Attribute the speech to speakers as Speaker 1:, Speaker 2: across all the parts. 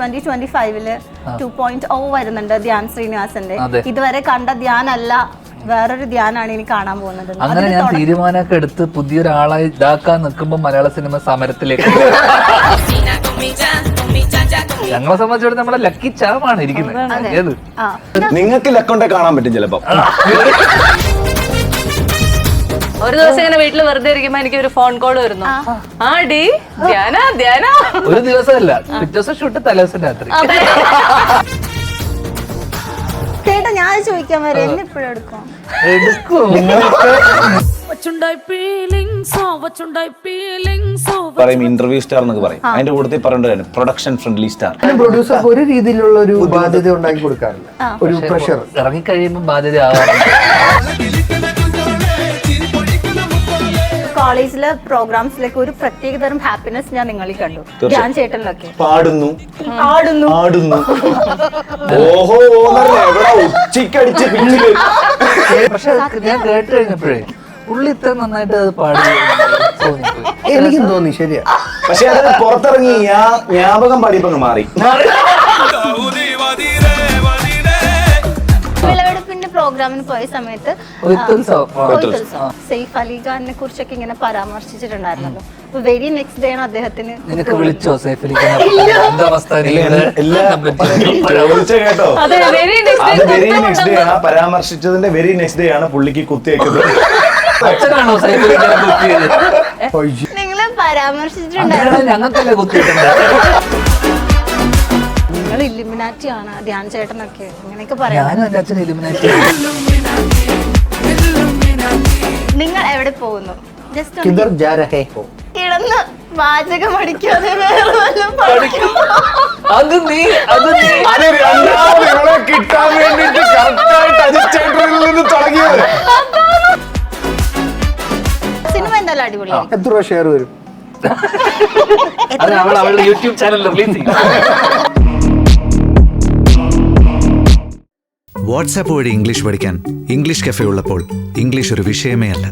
Speaker 1: 2025 2.0 വരുന്നുണ്ട് ധ്യാൻ ശ്രീനിവാസന്റെ. ഇതുവരെ കണ്ട ധ്യാനല്ല, വേറൊരു ധ്യാനാണ് ഇനി കാണാൻ പോകുന്നത്.
Speaker 2: അങ്ങനെ ഞാൻ തീരുമാനമൊക്കെ എടുത്ത് പുതിയൊരാളായി ഇതാക്കാൻ നിൽക്കുമ്പോ മലയാള സിനിമ സമരത്തിലേക്ക് ഞങ്ങളെ സംബന്ധിച്ചിടത്തോളം നമ്മുടെ ലക്കി ചാമാണ് ഇരിക്കുന്നത്. ഏത്
Speaker 3: നിങ്ങൾക്ക് ലക്കൊണ്ടേ കാണാൻ പറ്റും ചിലപ്പോ.
Speaker 4: ഒരു ദിവസം ഇങ്ങനെ വീട്ടിൽ വെറുതെ ഇരിക്കുമ്പോ എനിക്ക് ഒരു ഫോൺ കോൾ വരുന്നു. ആ ഡി ധ്യാന ധ്യാന
Speaker 2: ഒരു ദിവസമല്ല, പിറ്റേ ദിവസം ഷൂട്ട് തലേദിവസം രാത്രി.
Speaker 1: ചേട്ടാ ഞാൻ ചോദിക്കാൻ വരെ എപ്പോഴും എടുക്കും
Speaker 3: പറയും ഇന്റർവ്യൂ സ്റ്റാർ എന്നൊക്കെ പറയും. അതിന്റെ കൂട്ടത്തിൽ പറയേണ്ടതാണ് പ്രൊഡക്ഷൻ ഫ്രണ്ട്ലി സ്റ്റാർ.
Speaker 5: പ്രൊഡ്യൂസർക്ക് ഒരു രീതിയിലുള്ള ഒരു ബാധ്യത ഉണ്ടാക്കി കൊടുക്കാറില്ല, ഒരു പ്രഷർ.
Speaker 2: ഇറങ്ങിക്കഴിയുമ്പോൾ ബാധ്യത ആവാറുണ്ട്.
Speaker 1: കോളേജിലെ പ്രോഗ്രാംസിലൊക്കെ ഒരു പ്രത്യേക തരം ഹാപ്പിനെസ് ഞാൻ നിങ്ങളിൽ കണ്ടു. ധ്യാൻ ചേട്ടനിലൊക്കെ
Speaker 3: പാടുന്നു,
Speaker 1: ആടുന്നു,
Speaker 3: ആടുന്നു. ഓഹോ ഉച്ചക്കടിച്ച് പിന്നില്.
Speaker 2: പക്ഷെ ഞാൻ കേട്ട് കഴിഞ്ഞപ്പോഴേ പുള്ളി ഇത്ര നന്നായിട്ട് അത് പാടി
Speaker 5: എനിക്കും തോന്നി. ശരിയാ,
Speaker 3: പക്ഷെ അത് പുറത്തിറങ്ങി ജ്ഞാപകം പാടിയപ്പോ മാറി.
Speaker 1: വിളവെടുപ്പിന്റെ പ്രോഗ്രാമിന് പോയ സമയത്ത് സെയ്ഫ് അലി ഖാനെ കുറിച്ചൊക്കെ ഇങ്ങനെ പരാമർശിച്ചിട്ടുണ്ടായിരുന്നല്ലോ. അപ്പൊ വെരി നെക്സ്റ്റ് ഡേ ആണ് അദ്ദേഹത്തിന്
Speaker 2: നിനക്ക് വിളിച്ചോ സൈഫ് അലി ഖാൻ?
Speaker 3: കേട്ടോ, അത് വെരി നെക്സ്റ്റ് ഡേ ആണ് പരാമർശിച്ചതിന്റെ വെരി നെക്സ്റ്റ് ഡേ ആണ് പുള്ളിക്ക് കുത്തിവെക്കുന്നത്.
Speaker 2: അച്ഛനാണോ സൈഫ് അലി ഖാനെ കുത്തിയത്?
Speaker 1: നിങ്ങള് പരാമർശിച്ചിട്ടുണ്ടായിരുന്നു.
Speaker 2: ഞങ്ങൾക്കല്ലേ കുത്തിയിട്ടുണ്ട്.
Speaker 1: നിങ്ങൾ ഇല്ലുമിനാറ്റി ആണ് ധ്യാൻ ചേട്ടനൊക്കെ അങ്ങനെയൊക്കെ പറയാം.
Speaker 2: ഞാനും എന്റെ അച്ഛൻ ഇലുമിനാറ്റി.
Speaker 1: നിങ്ങൾ എവിടെ പോകുന്നു? ജസ്റ്റ് കിടന്ന് വാചകം അടിക്കാതെ വേറെ വല്ലതും പഠിക്കും.
Speaker 2: അത് നീ
Speaker 3: കിട്ടാൻ വേണ്ടിട്ട് തുടങ്ങിയത്.
Speaker 1: സിനിമ എന്തായാലും അടിപൊളിയാണ്.
Speaker 5: എത്ര രൂപ ഷെയർ വരും?
Speaker 2: അത് അവളുടെ യൂട്യൂബ് ചാനലിൽ റിലീസ് ചെയ്യും.
Speaker 6: വാട്സാപ്പ് വഴി ഇംഗ്ലീഷ് പഠിക്കാൻ ഇംഗ്ലീഷ് കഫേ ഉള്ളപ്പോൾ ഇംഗ്ലീഷ് ഒരു വിഷയമേ അല്ല.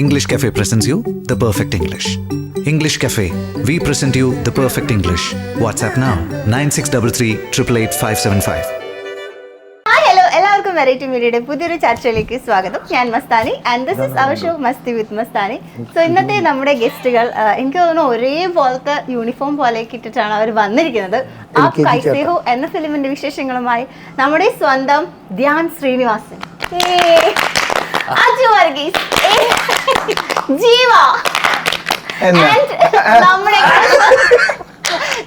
Speaker 6: English cafe presents you the perfect English. English cafe, we present you the perfect English. WhatsApp now 9633388575.
Speaker 1: Hello, എല്ലാവർക്കും വെറൈറ്റി മീഡിയയുടെ പുതിയൊരു ചർച്ചയിലേക്ക് സ്വാഗതം. ഞാൻ Mastani and this is our show Masti with Mastani. So ഇന്നത്തെ നമ്മുടെ ഗസ്റ്റുകൾ എനിക്ക് തോന്നുന്നു ഒരേപോലത്തെ യൂണിഫോം പോലെ ഇട്ടിട്ടാണ് അവർ വന്നിരിക്കുന്നത്. ആ കൈസേഹോ എന്ന ഫിലിമിന്റെ വിശേഷങ്ങളുമായി നമ്മുടെ സ്വന്തം ധ്യാൻ ശ്രീനിവാസൻ, അജു വർഗീസ്, ജീവ,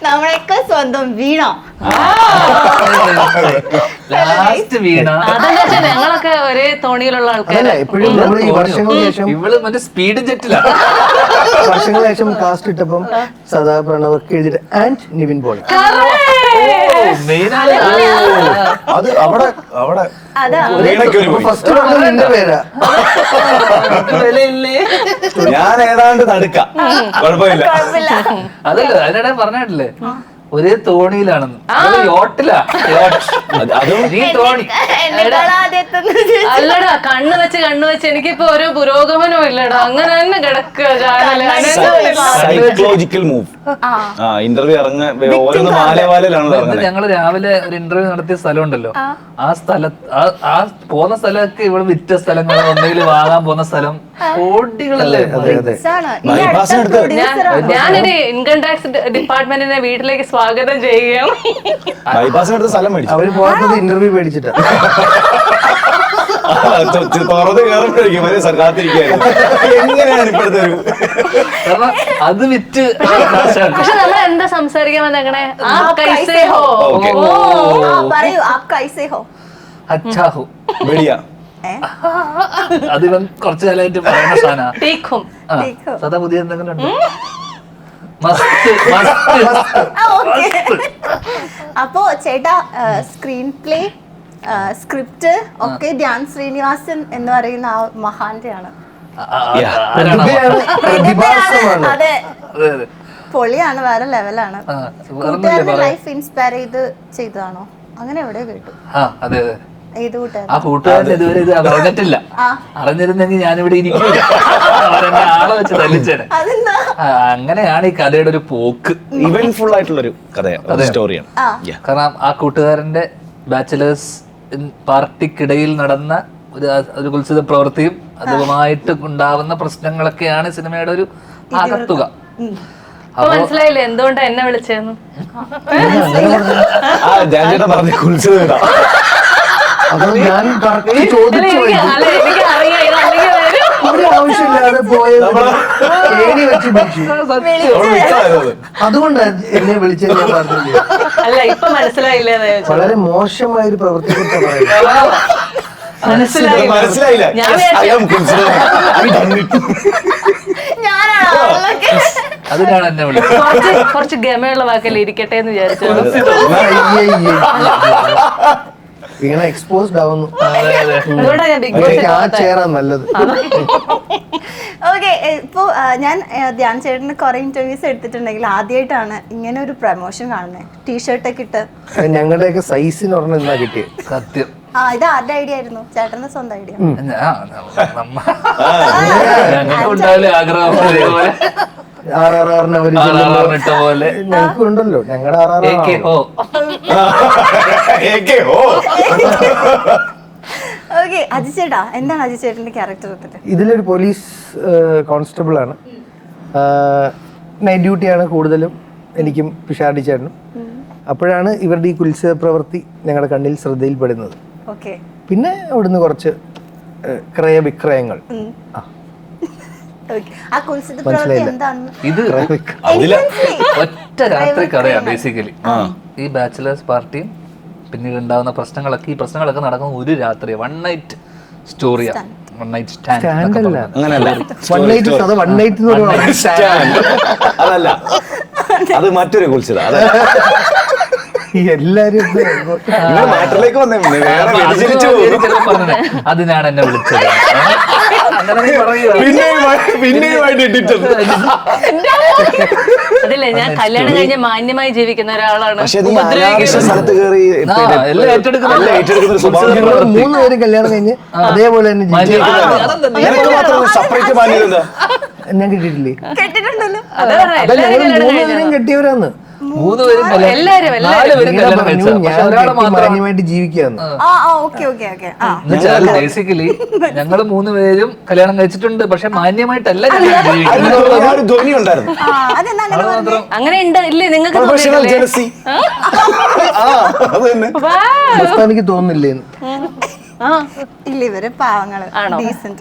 Speaker 1: നമ്മുടെയൊക്കെ സ്വന്തം വീണ.
Speaker 2: ലാസ്റ്റ് വീണ.
Speaker 4: ഞങ്ങളൊക്കെ ഒരേ തോണിയിലുള്ള ആൾക്കാരല്ലേ.
Speaker 5: എപ്പോഴും നമ്മൾ ഈ വർഷങ്ങൾക്ക് ശേഷം
Speaker 2: ഇവള് മറ്റേ സ്പീഡ് ജെറ്റിലാണ്.
Speaker 5: വർഷങ്ങൾക്ക് ശേഷം കാസ്റ്റ് ഇട്ടപ്പം സദാ പ്രണവൊക്കെ എഴുതിട്ട് ആൻഡ് നിവിൻ പോളി.
Speaker 3: അത് അവിടെ അവിടെ
Speaker 5: ഫസ്റ്റ് എന്റെ പേരാ.
Speaker 3: ഞാൻ ഏതാണ്ട് നടുക്ക, കുഴപ്പമില്ല.
Speaker 2: അതല്ല, അതിനിടെ പറഞ്ഞിട്ടില്ലേ ഒരേ തോണിയിലാണെന്ന്. യോട്ടിലാ. നീ തോണി
Speaker 4: അല്ലടാ, കണ്ണു വെച്ച് എനിക്കിപ്പോ ഒരു പുരോഗമനവും ഇല്ലടാ. അങ്ങനെ തന്നെ കിടക്കുക.
Speaker 3: Psychological move. ഇന്റർവ്യൂ ഓരോന്ന് മാലവാലാണല്ലോ.
Speaker 2: ഞങ്ങള് രാവിലെ ഒരു ഇന്റർവ്യൂ നടത്തിയ സ്ഥലം ഉണ്ടല്ലോ, ആ സ്ഥലത്ത് ആ പോകുന്ന സ്ഥലമൊക്കെ ഇവിടെ വിറ്റ സ്ഥലങ്ങൾ, ഒന്നെങ്കിൽ വാങ്ങാൻ പോകുന്ന സ്ഥലം കോടികളല്ലേ.
Speaker 4: ഞാനൊരു ഇൻകം ടാക്സ് ഡിപ്പാർട്ട്മെന്റിനെ വീട്ടിലേക്ക് സ്വാഗതം ചെയ്യുകയാണ്.
Speaker 3: ബൈപ്പാസിനടുത്ത് സ്ഥലം മേടിച്ചു.
Speaker 5: അവര് പോകുന്നത് ഇന്റർവ്യൂ മേടിച്ചിട്ടാ.
Speaker 3: തുറന്ന് കയറുമ്പോഴേക്കും വരെ കാത്തിരിക്കുകയായിരുന്നു. എങ്ങനെയാണ് ഇപ്പോഴത്തെ ഒരു
Speaker 2: അത് വിറ്റ്.
Speaker 4: പക്ഷെ നമ്മൾ എന്താ സംസാരിക്കാൻ വന്നേക്കണേ?
Speaker 1: പറയൂ, ആപ് കൈസേ ഹോ?
Speaker 2: അച്ഛാഹു
Speaker 3: ബെടിയ.
Speaker 2: അതിവൻ കുറച്ചു കാലമായിട്ട് പറയുന്ന സാധനം. സദാ പുതിയ എന്തെങ്കിലും ഉണ്ടോ?
Speaker 1: അപ്പോ ചേട്ടാ, സ്ക്രീൻ പ്ലേ, സ്ക്രിപ്റ്റ് ഒക്കെ ധ്യാൻ ശ്രീനിവാസൻ എന്ന് പറയുന്ന ആ മഹാന്റെ ആണ്. അതെ, പൊളിയാണ്, വേറെ ലെവലാണ്. കൂട്ടുകാരുടെ ലൈഫ് ഇൻസ്പയർ ചെയ്ത് ചെയ്തതാണോ? അങ്ങനെ എവിടെ കേട്ടു. ഏത് കൂട്ടുകാരൻ?
Speaker 2: ആ കൂട്ടുകാരൻ ഇതുവരെ ഇത് അറിഞ്ഞിട്ടില്ല. അറിഞ്ഞിരുന്നെങ്കിൽ ഞാനിവിടെ ഇരിക്കില്ല. അവരെന്നെ ആളെ വെച്ച് തല്ലിച്ചേനെ.
Speaker 1: അതെന്താ?
Speaker 2: അങ്ങനെയാണ് ഈ കഥയുടെ ഒരു പോക്ക്.
Speaker 3: ഇവന്റ്ഫുൾ ആയിട്ടുള്ളൊരു കഥയാണ്, സ്റ്റോറിയാണ്.
Speaker 2: കാരണം ആ കൂട്ടുകാരന്റെ ബാച്ചിലേഴ്സ് പാർട്ടിക്കിടയിൽ നടന്ന ഒരു കുൽസിത പ്രവൃത്തിയും അതുമായിട്ട് ഉണ്ടാവുന്ന പ്രശ്നങ്ങളൊക്കെയാണ് സിനിമയുടെ ഒരു ആകത്തുക.
Speaker 4: ഇപ്പൊ മനസ്സിലായില്ലേ എന്തുകൊണ്ടാ എന്നെ വിളിച്ചതെന്ന്?
Speaker 3: ജാൻചേട്ടൻ പറഞ്ഞ കുൽസിത
Speaker 5: അത് ഞാൻ correct ചോദിച്ചു പോയി.
Speaker 4: എനിക്ക് അറിയാം ഇത് അല്ലെങ്കിൽ വരും.
Speaker 5: ഒരു ആവശ്യമില്ലാതെ പോയത് ഏണി വെച്ച് പിടിച്ചു. അതുകൊണ്ടാണ് എന്നെ വിളിച്ചത് ഞാൻ പറഞ്ഞില്ല.
Speaker 4: അല്ല ഇപ്പൊ മനസ്സിലായില്ലേ എന്ന് ചോദിച്ചത്.
Speaker 5: വളരെ മോശമായ ഒരു പ്രവൃത്തിയെ പറയുന്നത്.
Speaker 3: മനസ്സിലായില്ല.
Speaker 4: ഞാൻ
Speaker 2: അതിനാണ് എന്നെ വിളിച്ചത്.
Speaker 4: കുറച്ച് ഗമയുള്ള വാക്കല്ലേ ഇരിക്കട്ടെ എന്ന് വിചാരിച്ചു.
Speaker 5: ഇങ്ങനെ എക്സ്പോസ്ഡ് ആവുന്നു.
Speaker 4: അതുകൊണ്ടാ ഞാൻ ബിഗ് ബോസ്
Speaker 5: ആ ചെയറാ നല്ലത്.
Speaker 1: ഓക്കെ, ഇപ്പോ ഞാൻ ധ്യാൻ ചേട്ടന് കുറെ ഇന്റർവ്യൂസ് എടുത്തിട്ടുണ്ടെങ്കിൽ ആദ്യമായിട്ടാണ് ഇങ്ങനെ ഒരു പ്രൊമോഷൻ കാണുന്നത്. ടീഷർട്ടൊക്കെ ഇട്ട്.
Speaker 5: ഞങ്ങളുടെയൊക്കെ സൈസിന് പറഞ്ഞ എന്നാ കിട്ടിയത്.
Speaker 2: സത്യം.
Speaker 1: ഇത് ആരുടെ ഐഡിയ ആയിരുന്നു? ചേട്ടന്റെ സ്വന്തം ഐഡിയ?
Speaker 2: ഞങ്ങൾക്ക് ഉണ്ടാവില്ല ആഗ്രഹം പോലെ.
Speaker 5: RRR-ന് അവര്
Speaker 2: ഇട്ട പോലെ
Speaker 5: ഞങ്ങൾക്ക് ഉണ്ടല്ലോ, ഞങ്ങളുടെ
Speaker 1: ഓക്കെ, അജിച്ചേട്ടാ എന്താണ് അജിച്ചേട്ടന്റെ ക്യാരക്ടർ?
Speaker 5: ഇതിലൊരു പോലീസ് കോൺസ്റ്റബിൾ ആണ്. നൈറ്റ് ഡ്യൂട്ടിയാണ് കൂടുതലും എനിക്കും പിഷാരടി ചേട്ടനും. അപ്പോഴാണ് ഇവരുടെ ഈ കുൽസിത പ്രവൃത്തി ഞങ്ങളുടെ കണ്ണിൽ ശ്രദ്ധയിൽപ്പെടുന്നത്. പിന്നെ അവിടുന്ന് കുറച്ച് ക്രയവിക്രയങ്ങൾ.
Speaker 2: ഇത് ഒറ്റ രാത്രി കഥയാണ് ബേസിക്കലി. ഈ ബാച്ചിലേഴ്സ് പാർട്ടിയും പിന്നീട് ഉണ്ടാകുന്ന പ്രശ്നങ്ങളൊക്കെ, ഈ പ്രശ്നങ്ങളൊക്കെ നടക്കുന്ന ഒരു രാത്രി, വൺ നൈറ്റ് സ്റ്റോറിയാണ്. വൺ നൈറ്റ് സ്റ്റാൻഡ്
Speaker 3: അതല്ല, അത് മറ്റൊരു കുൽസിത.
Speaker 5: എല്ലാരും
Speaker 3: മാറ്ററിലേക്ക് വന്നേ.
Speaker 2: അതിനാണ് എന്നെ വിളിച്ചത്.
Speaker 4: അതില്ലേ, ഞാൻ കല്യാണം കഴിഞ്ഞ് മാന്യമായി ജീവിക്കുന്ന ഒരാളാണ്.
Speaker 5: മൂന്ന് പേരും കല്യാണം കഴിഞ്ഞ് അതേപോലെ തന്നെ ഞാൻ കിട്ടിയിട്ടില്ലേ? ഞങ്ങൾ കെട്ടിയവരാന്ന്. മാന്യമായിട്ട് ജീവിക്കാന്ന്.
Speaker 2: ബേസിക്കലി ഞങ്ങള് മൂന്നുപേരും കല്യാണം കഴിച്ചിട്ടുണ്ട്, പക്ഷെ മാന്യമായിട്ടല്ല.
Speaker 4: അങ്ങനെ ഉണ്ട് ഇല്ലേ നിങ്ങൾക്ക്?
Speaker 5: എനിക്ക് തോന്നുന്നില്ലേ?
Speaker 1: ഇല്ല, ഇവര് പാവങ്ങള്.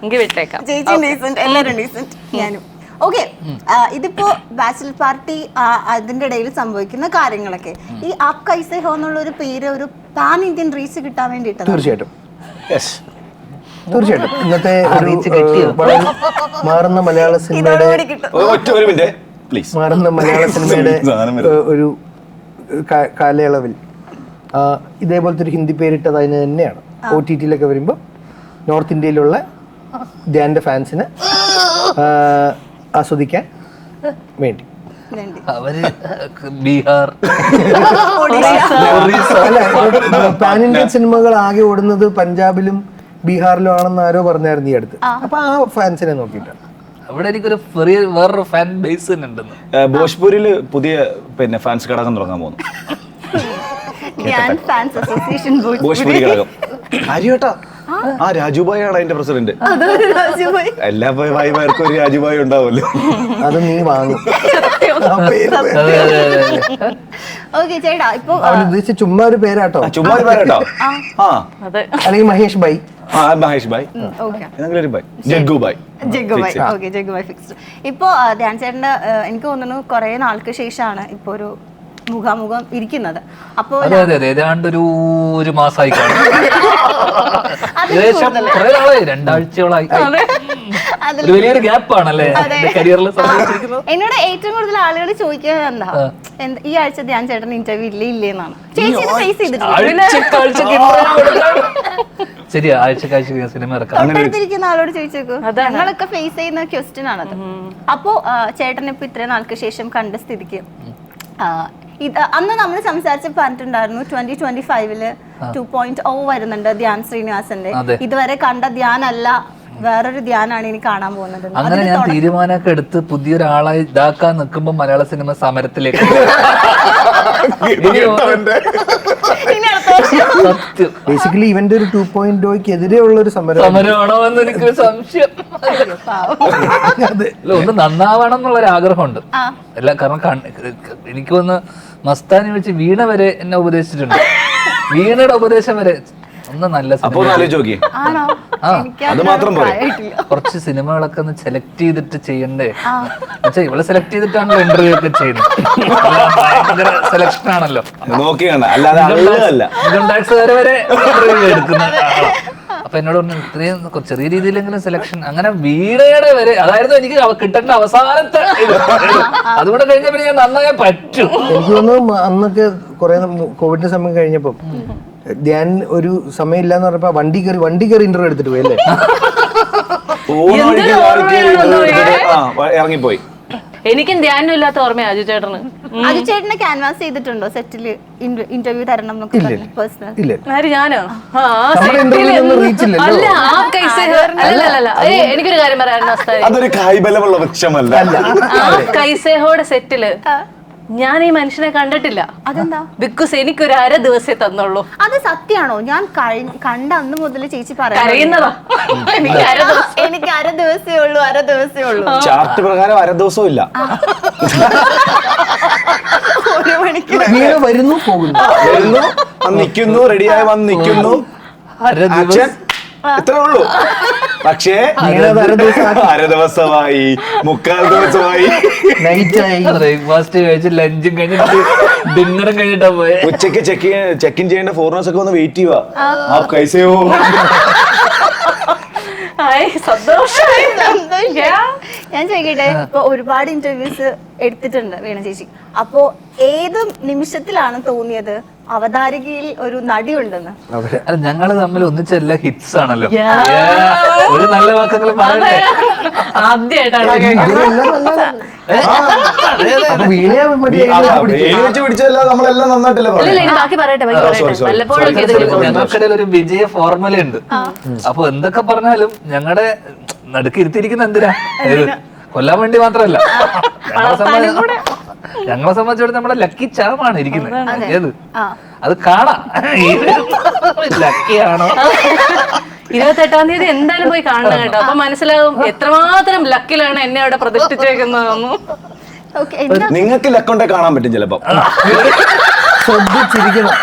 Speaker 4: എനിക്ക് വിട്ടേക്കാം.
Speaker 1: ചേച്ചി ഡീസന്റ്, എല്ലാരും ഡീസന്റ്, ഞാനും. ഓക്കെ, ഇതിപ്പോ ബാച്ചിലർ പാർട്ടി അതിന്റെ ഇടയിൽ സംഭവിക്കുന്ന കാര്യങ്ങളൊക്കെ ഈ ആപ് കൈസേ ഹോ എന്നുള്ള ഒരു പേര് ഒരു പാൻ ഇന്ത്യൻ റീച്ച് കിട്ടാൻ വേണ്ടിട്ട്.
Speaker 5: തീർച്ചയായിട്ടും ഇന്നത്തെ മാറുന്ന മലയാള സിനിമയുടെ ഒരു കാലയളവിൽ ഇതേപോലത്തെ ഒരു ഹിന്ദി പേരിട്ടത് അതിന് തന്നെയാണ്. OTT-യിലൊക്കെ വരുമ്പോൾ നോർത്ത് ഇന്ത്യയിലുള്ള ധ്യാന്റെ ഫാൻസിന് ആസ്വദിക്കാൻ വേണ്ടി.
Speaker 2: അവര് ബീഹാർ,
Speaker 5: പാൻ ഇന്ത്യൻ സിനിമകൾ ആകെ ഓടുന്നത് പഞ്ചാബിലും ബീഹാറിലും ആണെന്ന് ആരോ പറഞ്ഞായിരുന്നു ഈ അടുത്ത്. അപ്പൊ ആ ഫാൻസിനെ നോക്കിയിട്ടാണ്.
Speaker 2: അവിടെ എനിക്കൊരു വേറൊരു ഫാൻ ബേസ് തന്നെ ഉണ്ടെന്ന്.
Speaker 3: ഭോജ്പൂരില് പുതിയ പിന്നെ ഫാൻസ് ഘടകം തുടങ്ങാൻ പോകുന്നു. ഭോജ്പൂരി ഘടകം. കാര്യോട്ടാ, ആ രാജുഭായ് ആണ് അതിന്റെ പ്രസിഡന്റ്. എല്ലാ ഭായിമാർക്കും ഒരു രാജുഭായ് ഉണ്ടാവുമല്ലോ.
Speaker 5: അത് നീ വാങ്ങും. ഉദ്ദേശിച്ച ചുമ്മാ ഒരു പേരാട്ടോ,
Speaker 3: ചുമ്മാ ഒരു പേരാട്ടോ.
Speaker 5: അല്ലെങ്കിൽ മഹേഷ് ഭായ്.
Speaker 3: മഹേഷ് ഭായ്, ജഗ്ഗു ഭായ്.
Speaker 1: ഇപ്പൊ ധ്യാൻ ചേട്ടന്റെ എനിക്ക് തോന്നുന്നു കുറെ നാൾക്ക് ശേഷമാണ് ഇപ്പൊ ഒരു മുഖാമുഖം ഇരിക്കുന്നത്. അപ്പൊ
Speaker 2: ഒരു മാസമായി രണ്ടാഴ്ചയോളായി. വലിയൊരു ഗ്യാപ്പാണല്ലേ കരിയറിൽ സംഭവിച്ചിരിക്കുന്നത്.
Speaker 1: എന്നോട് ഏറ്റവും കൂടുതൽ ആളുകൾ ചോദിക്കുന്നത് എന്താ, ഈ ആഴ്ച ധ്യാൻ ചേട്ടൻ ഇന്റർവ്യൂ ഇല്ലേന്നാണ്. ചേച്ചി ഫേസ്
Speaker 2: ശരിയാ, ആഴ്ചക്കാഴ്ച സിനിമ
Speaker 1: തൊട്ടടുത്തിരിക്കുന്ന ആളോട് ചോദിച്ചേക്കൂ. ഞങ്ങളൊക്കെ ഫേസ് ചെയ്യുന്ന ക്വസ്റ്റ്യൻ ആണത്. അപ്പോ ചേട്ടൻ ഇപ്പൊ ഇത്രയും നാൾക്ക് ശേഷം കണ്ട സ്ഥിതിക്ക് ഇത് അന്ന് നമ്മൾ സംസാരിച്ച് പറഞ്ഞിട്ടുണ്ടായിരുന്നു 2025 2.0 വരുന്നുണ്ട് ധ്യാൻ ശ്രീനിവാസന്റെ.
Speaker 2: അതെ.
Speaker 1: ഇതുവരെ കണ്ട ധ്യാനല്ല, വേറൊരു ധ്യാനാണ് ഇനി കാണാൻ പോകുന്നത്.
Speaker 2: അങ്ങനെ ഞാൻ തീരുമാനമൊക്കെ എടുത്ത് പുതിയൊരാളായി ഇതാക്കാൻ നിൽക്കുമ്പോ മലയാള സിനിമ സമരത്തിലേക്ക്
Speaker 1: ഇനി അടുത്ത വർഷം
Speaker 2: സത്യം
Speaker 5: ബേസിക്കലി ഇവന്റെ ഒരു 2.0 എതിരെയുള്ള ഒരു സമരം.
Speaker 2: സമരമാണോ എന്ന് എനിക്കൊരു സംശയം. അല്ല, ഒന്ന് നന്നാവണം എന്നുള്ളൊരു ആഗ്രഹമുണ്ട്. അല്ല, കാരണം എനിക്ക് വന്ന് മസ്താനി വെച്ച് വീണ വരെ എന്നെ ഉപദേശിച്ചിട്ടുണ്ട്. വീണയുടെ ഉപദേശം വരെ ഒന്ന് നല്ല
Speaker 3: അപ്പൊ ആലോചിച്ച് നോക്കി.
Speaker 1: ആണോ?
Speaker 3: അത് മാത്രം പോരെ.
Speaker 2: കുറച്ച് സിനിമകളൊക്കെ ഒന്ന് സെലക്ട് ചെയ്തിട്ട് ചെയ്യണ്ടേ? ഇവളെ സെലക്ട് ചെയ്തിട്ടാണല്ലോ ഇന്റർവ്യൂ ഒക്കെ ചെയ്യുന്നത്. ഭയങ്കര സെലക്ഷൻ ആണല്ലോ.
Speaker 3: നോക്കി കണ്ട, അല്ലാതെ അല്ല.
Speaker 2: ഇൻകം ടാക്സുകാരെ വരെ ഇന്റർവ്യൂ എടുക്കുന്ന ആളാ. അപ്പൊ എന്നോട് പറഞ്ഞു ഇത്രയും ചെറിയ രീതിയിലെങ്കിലും സെലക്ഷൻ. അങ്ങനെ വീണയുടെ വരെ അതായിരുന്നു എനിക്ക് കിട്ടേണ്ട അവസാനത്തെ ഇത്. അതുകൂടെ കഴിഞ്ഞപ്പോ ഞാൻ നന്നായി പറ്റും.
Speaker 5: എനിക്ക് തോന്നുന്നു അന്നൊക്കെ കുറെ കോവിഡിന്റെ സമയം കഴിഞ്ഞപ്പോ ഞാൻ ഒരു സമയമില്ലാന്ന് പറഞ്ഞപ്പോ വണ്ടി കയറി ഇന്റർവ്യൂ എടുത്തിട്ട് പോയി അല്ലേ?
Speaker 3: ഇറങ്ങിപ്പോയി.
Speaker 4: എനിക്കും ധ്യാനം ഇല്ലാത്ത ഓർമ്മയാ അജു ചേട്ടന്.
Speaker 1: അജു ചേട്ടനെ ക്യാൻവാസ് ചെയ്തിട്ടുണ്ടോ സെറ്റില് ഇന്റർവ്യൂ തരണം എന്നൊക്കെ പറഞ്ഞു പേഴ്സണൽ?
Speaker 5: ഇല്ല,
Speaker 4: ആര് ഞാനോ?
Speaker 5: നമ്മുടെ ഇന്റർവ്യൂ ഒന്നും റീച്ച് ഇല്ലല്ലോ.
Speaker 4: അല്ല, ആ കൈസേ അല്ല. എനിക്കൊരു കാര്യം പറയാൻ,
Speaker 3: അതൊരു കായ്ബലമുള്ള വൃക്ഷമല്ല.
Speaker 4: ആ കൈസേഹോടെ സെറ്റില് ഞാൻ ഈ മനുഷ്യനെ കണ്ടിട്ടില്ല.
Speaker 1: അതെന്താ?
Speaker 4: ബിക്കോസ് എനിക്കൊരു 1/2 ദിവസേ തന്നുള്ളൂ.
Speaker 1: അത് സത്യാണോ? ഞാൻ കണ്ട അന്ന് മുതൽ ചേച്ചി പറയാം
Speaker 4: കരയുന്നതാ.
Speaker 1: എനിക്ക് 1/2 ദിവസേ ഉള്ളൂ.
Speaker 3: ചാർട്ട് പ്രകാരം 1/2 ദിവസവും ഇല്ല.
Speaker 1: 1 മണിക്ക്
Speaker 5: വീണ വരുന്നു പോകുന്നു,
Speaker 3: വരുന്നു, നിൽക്കുന്നു, റെഡിയായി വന്ന് നിൽക്കുന്നു, ആക്ഷൻ, ഇത്രേ ഉള്ളൂ. പക്ഷേ 1/2 ദിവസമായി, 3/4 ദിവസമായി,
Speaker 5: നൈറ്റായി,
Speaker 2: ബ്രേക്ക്ഫാസ്റ്റ് കഴിച്ച് ലഞ്ചും കഴിഞ്ഞിട്ട് ഡിന്നറും കഴിഞ്ഞിട്ടാ പോയെ.
Speaker 3: ഉച്ചക്ക് ചെക്ക് ഇൻ ചെയ്യേണ്ട ഫോറിനേഴ്സ് ഒക്കെ ഒന്ന് വെയിറ്റ് ചെയ്യുക. ആ കൈസയോ
Speaker 4: സന്തോഷമായി.
Speaker 1: ഞാൻ ചോദിക്കട്ടെ, ഇപ്പൊ ഒരുപാട് ഇന്റർവ്യൂസ് എടുത്തിട്ടുണ്ട് വീണ ചേച്ചി. അപ്പോ ഏത് നിമിഷത്തിലാണ് തോന്നിയത് അവതാരികയിൽ ഒരു നടി ഉണ്ടെന്ന്?
Speaker 2: അല്ല, ഞങ്ങള് തമ്മിൽ ഒന്നിച്ചെല്ലാം ഹിറ്റ്സ് ആണല്ലോ. ഒരു നല്ല വാക്കുകൾ പറയണ്ടേ?
Speaker 4: ആദ്യമായിട്ടാണ്
Speaker 5: അപ്പൊ വീണയെ
Speaker 3: വെച്ച് പിടിച്ചല്ല, നമ്മളെല്ലാം നന്നായിട്ടല്ലേ പറയാം.
Speaker 4: ബാക്കി പറയട്ടെ. വല്ലപ്പോഴും
Speaker 2: ഞങ്ങൾക്കിടയിൽ ഒരു വിജയ ഫോർമുല ഉണ്ട്. അപ്പൊ എന്തൊക്കെ പറഞ്ഞാലും ഞങ്ങളുടെ നടുക്ക് ഇരുത്തിയിരിക്കുന്ന എന്തിനാ? കൊല്ലാൻ വേണ്ടി മാത്രല്ല. ഞങ്ങളെ സംബന്ധിച്ചിടത്തോളം നമ്മുടെ ലക്കി ചാമാണ് ഇരിക്കുന്നത്. ഏത് അത് കാണാം. ലക്കിയാണോ?
Speaker 4: 28-ാം തീയതി എന്തായാലും പോയി കാണണം കേട്ടോ. അപ്പൊ മനസ്സിലാവും എത്രമാത്രം ലക്കിലാണ് എന്നെ അവിടെ പ്രതിഷ്ഠിച്ചേക്കുന്നതെന്നും.
Speaker 3: നിങ്ങൾക്ക് ലക്കൊണ്ടേ കാണാൻ പറ്റും ചിലപ്പോ.
Speaker 5: ശ്രദ്ധിച്ചിരിക്കണം,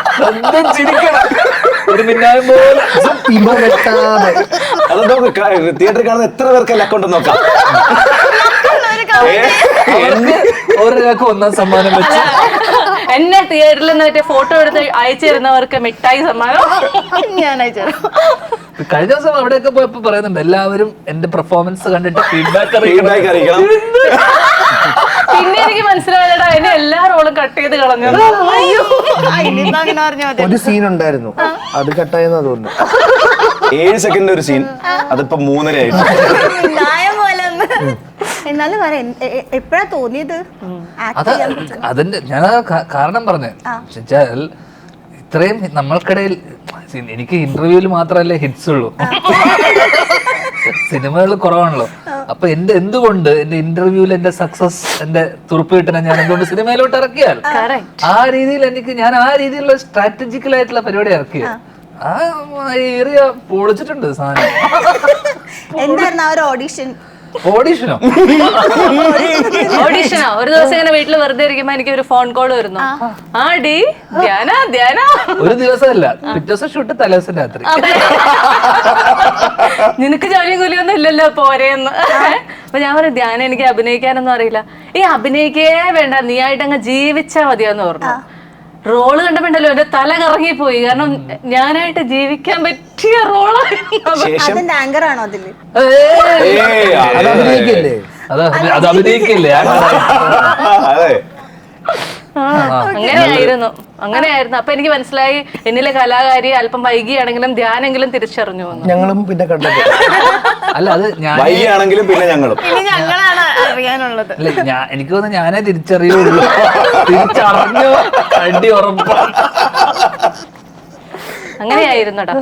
Speaker 2: ഒരു മിന്നായം പോലെ
Speaker 3: അത് തിയേറ്ററിൽ കാണുന്ന എത്ര പേർക്ക് ലക്കുണ്ടെന്ന് നോക്കാം.
Speaker 2: ഒരാൾക്ക് 1ാം സമ്മാനം വെച്ച്
Speaker 4: എന്നെ തിയേറ്ററിൽ നിന്ന് ഫോട്ടോ എടുത്ത് അയച്ചു തരുന്നവർക്ക് മിഠായി സമ്മാനം
Speaker 1: ഞാൻ അയച്ചു.
Speaker 2: കഴിഞ്ഞ ദിവസം അവിടെയൊക്കെ പോയപ്പോ പറയുന്നുണ്ട് എല്ലാവരും എന്റെ പെർഫോമൻസ് കണ്ടിട്ട് ഫീഡ്ബാക്ക്
Speaker 3: അറിയിക്കണം.
Speaker 4: പിന്നെ എനിക്ക് മനസ്സിലായടാ, എന്നെ എല്ലാ റോളും കട്ട് ചെയ്ത് കളഞ്ഞത്.
Speaker 1: അങ്ങനെ പറഞ്ഞാൽ മതി.
Speaker 5: ഒരു സീൻ ഉണ്ടായിരുന്നു, അത് കട്ടായെന്നാ തോന്നുന്നു.
Speaker 3: 7 സെക്കൻഡ് ഒരു സീൻ, അതിപ്പോ 3.5 ആയിട്ട്.
Speaker 1: പോലെ എന്നാലും പറയാം, എപ്പോഴാ തോന്നിയത്
Speaker 2: അതിന്റെ ഞാൻ കാരണം പറഞ്ഞേ വെച്ചാൽ ഇത്രയും നമ്മൾക്കിടയിൽ എനിക്ക് ഇന്റർവ്യൂവിൽ മാത്രമല്ലേ ഹിറ്റ്സ് ഉള്ളൂ, സിനിമകൾ കുറവാണല്ലോ. അപ്പൊ എന്തുകൊണ്ട് എന്റെ ഇന്റർവ്യൂവിൽ എന്റെ സക്സസ് എന്റെ തുറപ്പിട്ടിനെ ഞാൻ എന്തുകൊണ്ട് സിനിമയിലോട്ട് ഇറക്കിയാൽ ആ രീതിയിൽ ഞാൻ ആ രീതിയിലുള്ള സ്ട്രാറ്റജിക്കൽ ആയിട്ടുള്ള പരിപാടി ഇറക്കിയ ആ ഏറിയ പൊളിച്ചിട്ടുണ്ട് സാധനം.
Speaker 1: എന്തായിരുന്നു ആ ഒരു ഓഡിഷൻ?
Speaker 2: ഓഡിഷനോ
Speaker 4: ഒരു ദിവസം ഇങ്ങനെ വീട്ടില് വെറുതെ ഇരിക്കുമ്പോ എനിക്ക് ഒരു ഫോൺ കോൾ വരുന്നു. ആ ഡി ധ്യാന
Speaker 2: ഒരു ദിവസമല്ല, പിറ്റേ ദിവസം ഷൂട്ട് തലേദിവസം രാത്രി.
Speaker 4: നിനക്ക് ജോലിയും കൂലിയൊന്നും ഇല്ലല്ലോ പോരെന്ന്. അപ്പൊ ഞാൻ പറയും ധ്യാന എനിക്ക് അഭിനയിക്കാനൊന്നും അറിയില്ല. ഈ അഭിനയിക്കേ വേണ്ട, നീ ആയിട്ട് അങ്ങ് ജീവിച്ചാ മതിയാന്ന് പറഞ്ഞു. റോള് കണ്ടപ്പോണ്ടല്ലോ എന്റെ തല കറങ്ങിപ്പോയി. കാരണം ഞാനായിട്ട് ജീവിക്കാൻ പറ്റിയ റോളായിരുന്നു.
Speaker 1: ആങ്കർ ആണോ അതില്?
Speaker 2: അത് അഭിനയിക്കില്ലേ?
Speaker 4: അങ്ങനെയായിരുന്നു. അപ്പൊ എനിക്ക് മനസ്സിലായി എന്നിലെ കലാകാരി അല്പം വൈകിയാണെങ്കിലും ധ്യാനെങ്കിലും തിരിച്ചറിഞ്ഞു വന്നു.
Speaker 5: ഞങ്ങളും പിന്നെ കണ്ടത്
Speaker 2: അല്ല, അത്
Speaker 3: വൈകിയാണെങ്കിലും പിന്നെ ഞങ്ങളും
Speaker 1: ഞങ്ങളാണ് അറിയാനുള്ളത്.
Speaker 2: എനിക്ക് തോന്നുന്നു ഞാനേ തിരിച്ചറിയുള്ളൂ. തിരിച്ചറിഞ്ഞു അടി ഉറപ്പാണ്.
Speaker 4: അങ്ങനെയായിരുന്നടാ.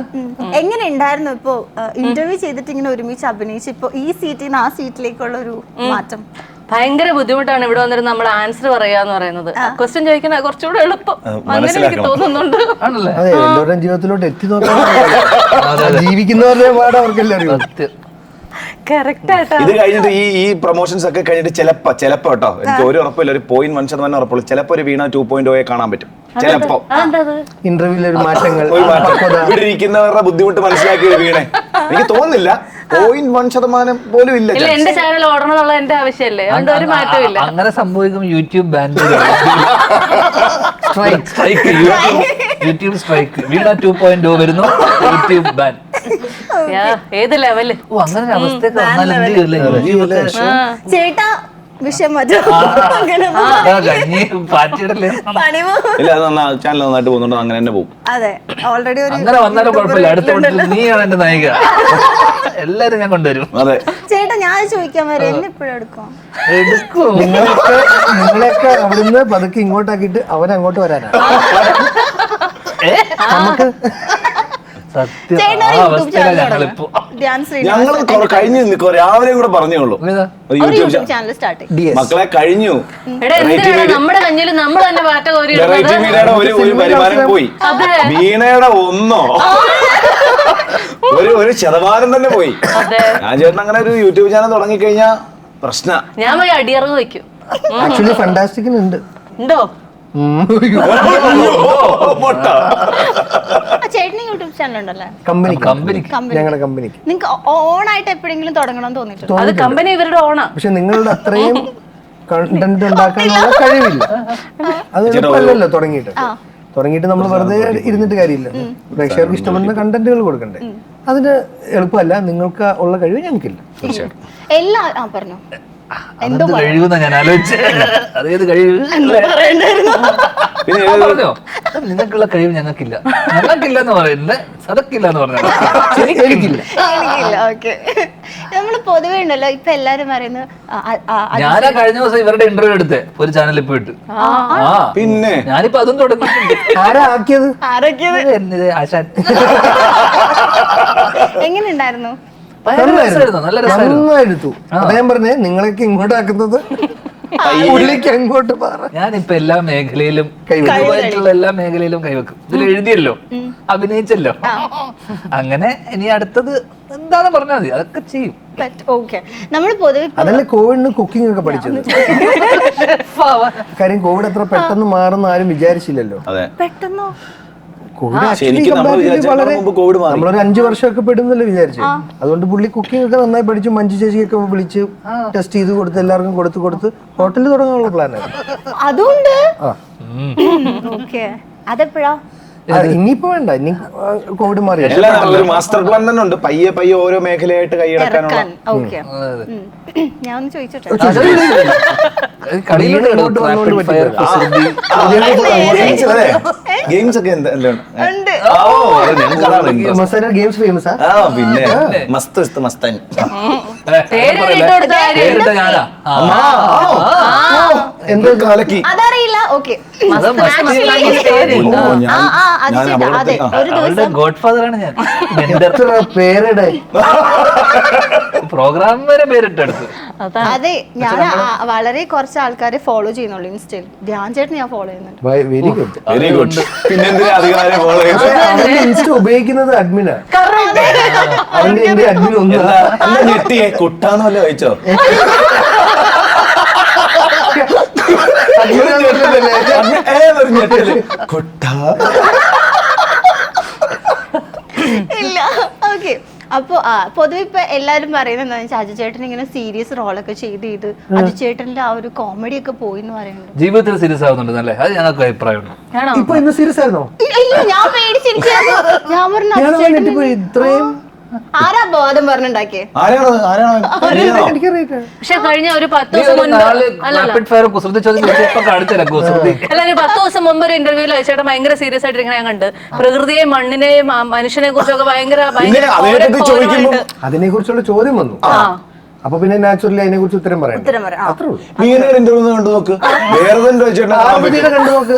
Speaker 1: എങ്ങനെ ഉണ്ടായിരുന്നു ഇപ്പോ ഇന്റർവ്യൂ ചെയ്തിട്ട് ഇങ്ങനെ ഒരുമിച്ച് അഭിനയിച്ച് ഇപ്പൊ ഈ സീറ്റിൽ നിന്ന് ആ സീറ്റിലേക്കുള്ള ഒരു മാറ്റം?
Speaker 4: ഭയങ്കര ബുദ്ധിമുട്ടാണ് ഇവിടെ വന്നിട്ട് നമ്മൾ ആൻസർ പറയാന്ന് പറയുന്നത്. ക്വസ്റ്റ്യൻ ചോദിക്കണ കുറച്ചുകൂടെ എളുപ്പം അങ്ങനെ എനിക്ക് തോന്നുന്നുണ്ട്.
Speaker 2: ആണല്ലേ?
Speaker 5: അതെ, എല്ലാവരുടെയും ജീവിതത്തിലോട്ട് എത്തി നോക്കാൻ ജീവിക്കുന്നവരുടെ പാട് അവർക്കെല്ലാം അറിയാം.
Speaker 4: കറക്റ്റ് ആയിട്ടാ.
Speaker 3: ഇത് കഴിഞ്ഞിട്ട് ഈ പ്രൊമോഷൻസ് ഒക്കെ കഴിഞ്ഞിട്ട് ചിലപ്പോ കേട്ടോ, എനിക്ക് ഒരു ഉറപ്പില്ല, ഒരു 0.1% ഉറപ്പുള്ളൂ, ചിലപ്പോ ഒരു വീണ 2.0 കാണാൻ പറ്റും. ചിലപ്പോ
Speaker 5: ഇന്റർവ്യൂവിൽ ഒരു മാറ്റങ്ങൾ,
Speaker 3: ഒരു മാറ്റം. ഇവിടെ ഇരിക്കുന്നവരുടെ ബുദ്ധിമുട്ട് മനസ്സിലാക്കിയ വീണേ എനിക്ക് തോന്നുന്നില്ല 0.1% പോലും ഇല്ല.
Speaker 4: ഇല്ല, എന്റെ ചാനൽ ഓടണം എന്നുള്ള എന്റെ ആവശ്യമല്ലേ, അതുകൊണ്ട് ഒരു മാറ്റവും ഇല്ല.
Speaker 2: അങ്ങനെ സംഭവിക്കും. YouTube ban strike, YouTube strike. Veena 2.0 വരുന്നു, യൂട്യൂബ് ബാൻ.
Speaker 4: ഏത് ലെവല്?
Speaker 2: ഓ, അങ്ങനെ ഒരു അവസ്ഥയൊക്കെ വന്നാൽ എന്ത് ചെയ്യൂല്ലേ?
Speaker 1: ചേട്ടാ വിഷയം മാറ്റം
Speaker 2: പാറ്റിയിടല്ലേ?
Speaker 1: പണി
Speaker 3: ഇല്ല, അത് ചാനൽ നന്നായിട്ട് പോകുന്നുണ്ട്, അങ്ങനെ തന്നെ പോകും.
Speaker 1: അതെ, ഓൾറെഡി ഒരു
Speaker 2: അങ്ങനെ വന്നാലും കുഴപ്പമില്ല. അടുത്ത വീട്ടിൽ നീയാണ് എന്റെ നായിക, എല്ലാരും ഞാൻ കൊണ്ടുവരും.
Speaker 3: അതെ,
Speaker 1: ചേട്ടാ ഞാൻ ചോദിക്കാൻ വരെ എന്നെ എപ്പോഴും എടുക്കും?
Speaker 2: എടുക്കും.
Speaker 5: നിങ്ങളെയൊക്കെ അവിടുന്ന് പതുക്കെ ഇങ്ങോട്ടാക്കിയിട്ട് അവനങ്ങോട്ട് വരാനാണ് നമുക്ക്.
Speaker 2: സത്യം,
Speaker 1: ചേട്ടൻ
Speaker 2: ആ
Speaker 1: ഒരു യൂട്യൂബ്
Speaker 2: അവസ്ഥയിലാണ്
Speaker 1: ചാനൽ
Speaker 2: ഞങ്ങളിപ്പോ.
Speaker 1: ധ്യാൻ
Speaker 3: ഞങ്ങൾ കഴിഞ്ഞു നിൽക്കോ, രാവിലെ കൂടെ പറഞ്ഞേ ഉള്ളൂ
Speaker 2: ഏതാ?
Speaker 3: ഒരു
Speaker 1: ഒരു
Speaker 3: യൂട്യൂബ്
Speaker 1: യൂട്യൂബ് ചാനൽ സ്റ്റാർട്ട് ചെയ്യും.
Speaker 5: DS.
Speaker 3: മക്കളെ കഴിഞ്ഞു.
Speaker 4: എടാ, എന്തിനാണ് നമ്മുടെ കഞ്ഞിൽ നമ്മൾ തന്നെ പാറ്റ കോരി
Speaker 3: വെറൈറ്റി മീഡിയയുടെ ഒരു വരുമാനം പോയി. വീണയുടെ ഒന്നോ ഒരു ശതമാനം തന്നെ പോയി. ഞാൻ ചേട്ടൻ അങ്ങനെ ഒരു യൂട്യൂബ് ചാനൽ തുടങ്ങിക്കഴിഞ്ഞാ പ്രശ്ന.
Speaker 4: ഞാൻ പോയി അടിയറവ് വെക്കും.
Speaker 5: ആക്ച്വലി ഫണ്ടാസ്റ്റിക്കിനുണ്ട്.
Speaker 4: ഉണ്ടോ?
Speaker 1: ചേട്ടന് യൂട്യൂബ് ചാനൽ ഉണ്ടല്ലേ?
Speaker 2: കമ്പനിക്ക്
Speaker 5: ഞങ്ങളുടെ കമ്പനിക്ക്
Speaker 1: നിങ്ങക്ക് ഓൺ ആയിട്ട് എപ്പോഴെങ്കിലും തുടങ്ങണം തോന്നിയിട്ടുണ്ടോ?
Speaker 4: അത് കമ്പനി ഇവരുടെ ഓണാ.
Speaker 5: പക്ഷെ നിങ്ങളുടെ അത്രയും കണ്ടന്റ് ഉണ്ടാക്കാനുള്ള കഴിവില്ല. അത് എളുപ്പമല്ലല്ലോ തുടങ്ങിയിട്ട് നമ്മൾ വെറുതെ ഇരുന്നിട്ട് കാര്യമില്ല. പ്രേക്ഷകർക്ക് ഇഷ്ടപ്പെടുന്ന കണ്ടന്റുകൾ കൊടുക്കണ്ടേ? അതിന് എളുപ്പമല്ല. നിങ്ങൾക്ക് ഉള്ള കഴിവ് ഞങ്ങൾക്കില്ല.
Speaker 1: എല്ലാ പറഞ്ഞു
Speaker 2: അതെന്ത് കഴിവെന്നാ ഞാൻ ആലോചിച്ചേ. അതേത് കഴിവ്?
Speaker 3: പിന്നെ
Speaker 2: പറഞ്ഞോ, നിങ്ങൾക്കുള്ള കഴിവ് ഞങ്ങൾക്കില്ല എന്ന് പറയുന്നത് സതക്കില്ല എന്ന് പറഞ്ഞാൽ
Speaker 5: എനിക്കില്ല.
Speaker 1: ഓക്കെ. നമ്മള് പൊതുവേ ഉണ്ടല്ലോ ഇപ്പൊ എല്ലാരും പറയുന്നത്
Speaker 2: ഞാനാ കഴിഞ്ഞ ദിവസം ഇവരുടെ ഇന്റർവ്യൂ എടുത്തേ ഒരു ചാനലിൽ പോയിട്ട്.
Speaker 3: പിന്നെ
Speaker 2: ഞാനിപ്പോ അതും തുടങ്ങിയിട്ടുണ്ട്.
Speaker 5: ആരാ ആക്കിയത്?
Speaker 2: എന്നത് ആശാൻ.
Speaker 1: എങ്ങനെ ഉണ്ടായിരുന്നു?
Speaker 2: നല്ല രസമായിരുന്നു.
Speaker 5: നന്നായിരുന്നു. അദ്ദേഹം പറഞ്ഞേ നിങ്ങളൊക്കെ ഇങ്ങോട്ടാക്കുന്നത് പുള്ളിക്ക് അങ്ങോട്ട് പറ.
Speaker 2: ഞാനിപ്പോ എല്ലാ മേഖലയിലും പൊതുവായിട്ടുള്ള എല്ലാ മേഖലയിലും കൈവെക്കും. ഇതിൽ എഴുതിയല്ലോ, അഭിനയിച്ചല്ലോ, അങ്ങനെ ഇനി അടുത്തത് എന്താന്ന് പറഞ്ഞാൽ മതി, അതൊക്കെ ചെയ്യും.
Speaker 1: ഓക്കെ. നമ്മൾ പൊതുവെ
Speaker 5: അതല്ലേ കോവിഡിന് കുക്കിംഗ് ഒക്കെ പഠിച്ചത്. കാര്യം കോവിഡ് അത്ര പെട്ടെന്ന് മാറുന്ന ആരും വിചാരിച്ചില്ലല്ലോ.
Speaker 3: അതെ,
Speaker 1: പെട്ടെന്നോ
Speaker 3: ശരിക്കും നമ്മൾ വിചാരിച്ചതിനേക്കാൾ മുമ്പ് കോവിഡ് മാറി.
Speaker 5: നമ്മളൊരു 5 വർഷമൊക്കെ പെടുന്നല്ലോ വിചാരിച്ചു. അതുകൊണ്ട് പുള്ളി കുക്കിംഗ് ഒക്കെ നന്നായി പഠിച്ചു. മഞ്ജു ചേച്ചിയൊക്കെ വിളിച്ച് ടെസ്റ്റ് ചെയ്ത് കൊടുത്ത് എല്ലാവർക്കും കൊടുത്ത് ഹോട്ടലിൽ തുടങ്ങാനുള്ള പ്ലാനായിരുന്നു.
Speaker 1: അതുകൊണ്ട് ഓക്കെ. അതെപ്പോഴാ?
Speaker 5: ഇനിയിപ്പോ വേണ്ട, ഇനി കോവിഡ് മാറി.
Speaker 3: എല്ലാം ഒരു മാസ്റ്റർ പ്ലാൻ തന്നെ ഉണ്ട്. പയ്യെ ഓരോ മേഖലയായിട്ട് കൈയടക്കാനുള്ള.
Speaker 1: ഓക്കെ. ഞാൻ ഒന്ന് ചോദിച്ചോട്ടെ.
Speaker 3: ഗെയിംസ് ഒക്കെ
Speaker 1: ഉണ്ട്.
Speaker 5: ഗെയിംസ് ഫേമസ്
Speaker 3: പിന്നെ മസ്താനി
Speaker 2: പേരിട്ട ഞാനാ.
Speaker 5: എന്തോ
Speaker 3: കാലക്കി
Speaker 1: അതറിയില്ല. ഓക്കെ. അതെ, ഒരു ദിവസം
Speaker 2: ഗോഡ് ഫാദർ ആണ് ഞാൻ.
Speaker 5: എത്ര പേരുടെ
Speaker 2: പ്രോഗ്രാം വരെ പേരിട്ടെടുത്തു.
Speaker 1: അതെ, ഞാൻ വളരെ കുറച്ച് ആൾക്കാരെ ഫോളോ ചെയ്യുന്നുള്ളൂ ഇൻസ്റ്റയിൽ. ധ്യാൻ ചേട്ടൻ ഞാൻ ഫോളോ ചെയ്യുന്നുണ്ട്.
Speaker 5: Very good.
Speaker 3: Very good. പിന്നെന്തിനാ അധികാരം ഫോളോ
Speaker 5: ഇൻസ്റ്റ ഉപയോഗിക്കുന്നത് അഡ്മിനാ. അവന്റെ അഡ്മിൻ ഒന്നും
Speaker 3: അല്ല. ഞെട്ടിയെ കുട്ടാന്ന് വല്ല കഴിച്ചോ? കുട്ടാ
Speaker 1: ഇല്ല. ഓക്കെ. അപ്പൊ പൊതുവെ ഇപ്പൊ എല്ലാരും പറയുന്നത് എന്താ വെച്ചാൽ അജു ചേട്ടൻ ഇങ്ങനെ സീരിയസ് റോളൊക്കെ ചെയ്ത് അജു ചേട്ടന്റെ ആ ഒരു കോമഡി ഒക്കെ പോയി എന്ന് പറയുന്നുണ്ട്.
Speaker 2: ജീവിതത്തിൽ സീരിയസ് ആവുന്നുണ്ടെന്നല്ലേ? അത് ഞങ്ങൾക്ക് അഭിപ്രായമുണ്ട്.
Speaker 5: ഇപ്പൊ ഇന്ന് സീരിയസ് ആയിരുന്നോ?
Speaker 1: ഇല്ല, ഞാൻ പേടിച്ചിരിക്കുന്നു. ഞാൻ പറഞ്ഞു അജു ചേട്ടൻ
Speaker 5: ഇത്രയും
Speaker 1: ആരാ ബോധം പറഞ്ഞുണ്ടാക്കിയേ?
Speaker 4: പക്ഷെ കഴിഞ്ഞ ഒരു 10 ദിവസം മുൻപ് അല്ല ഒരു 10 ദിവസം മുമ്പ് ഒരു ഇന്റർവ്യൂല് ചേട്ടൻ ഭയങ്കര സീരിയസ് ആയിട്ട് ഇങ്ങനെ ഞാൻ കണ്ട് പ്രകൃതിയെയും മണ്ണിനെയും മനുഷ്യനെ കുറിച്ചൊക്കെ ഭയങ്കര
Speaker 5: അതിനെ കുറിച്ചുള്ള ചോദ്യം വന്നു. അപ്പൊ പിന്നെ നാച്ചുറലി അതിനെ കുറിച്ച് ഉത്തരം പറയാം. അത്രേ ഉള്ളൂ.
Speaker 3: കണ്ടു നോക്ക്, വേറെ
Speaker 5: കണ്ടു നോക്ക്.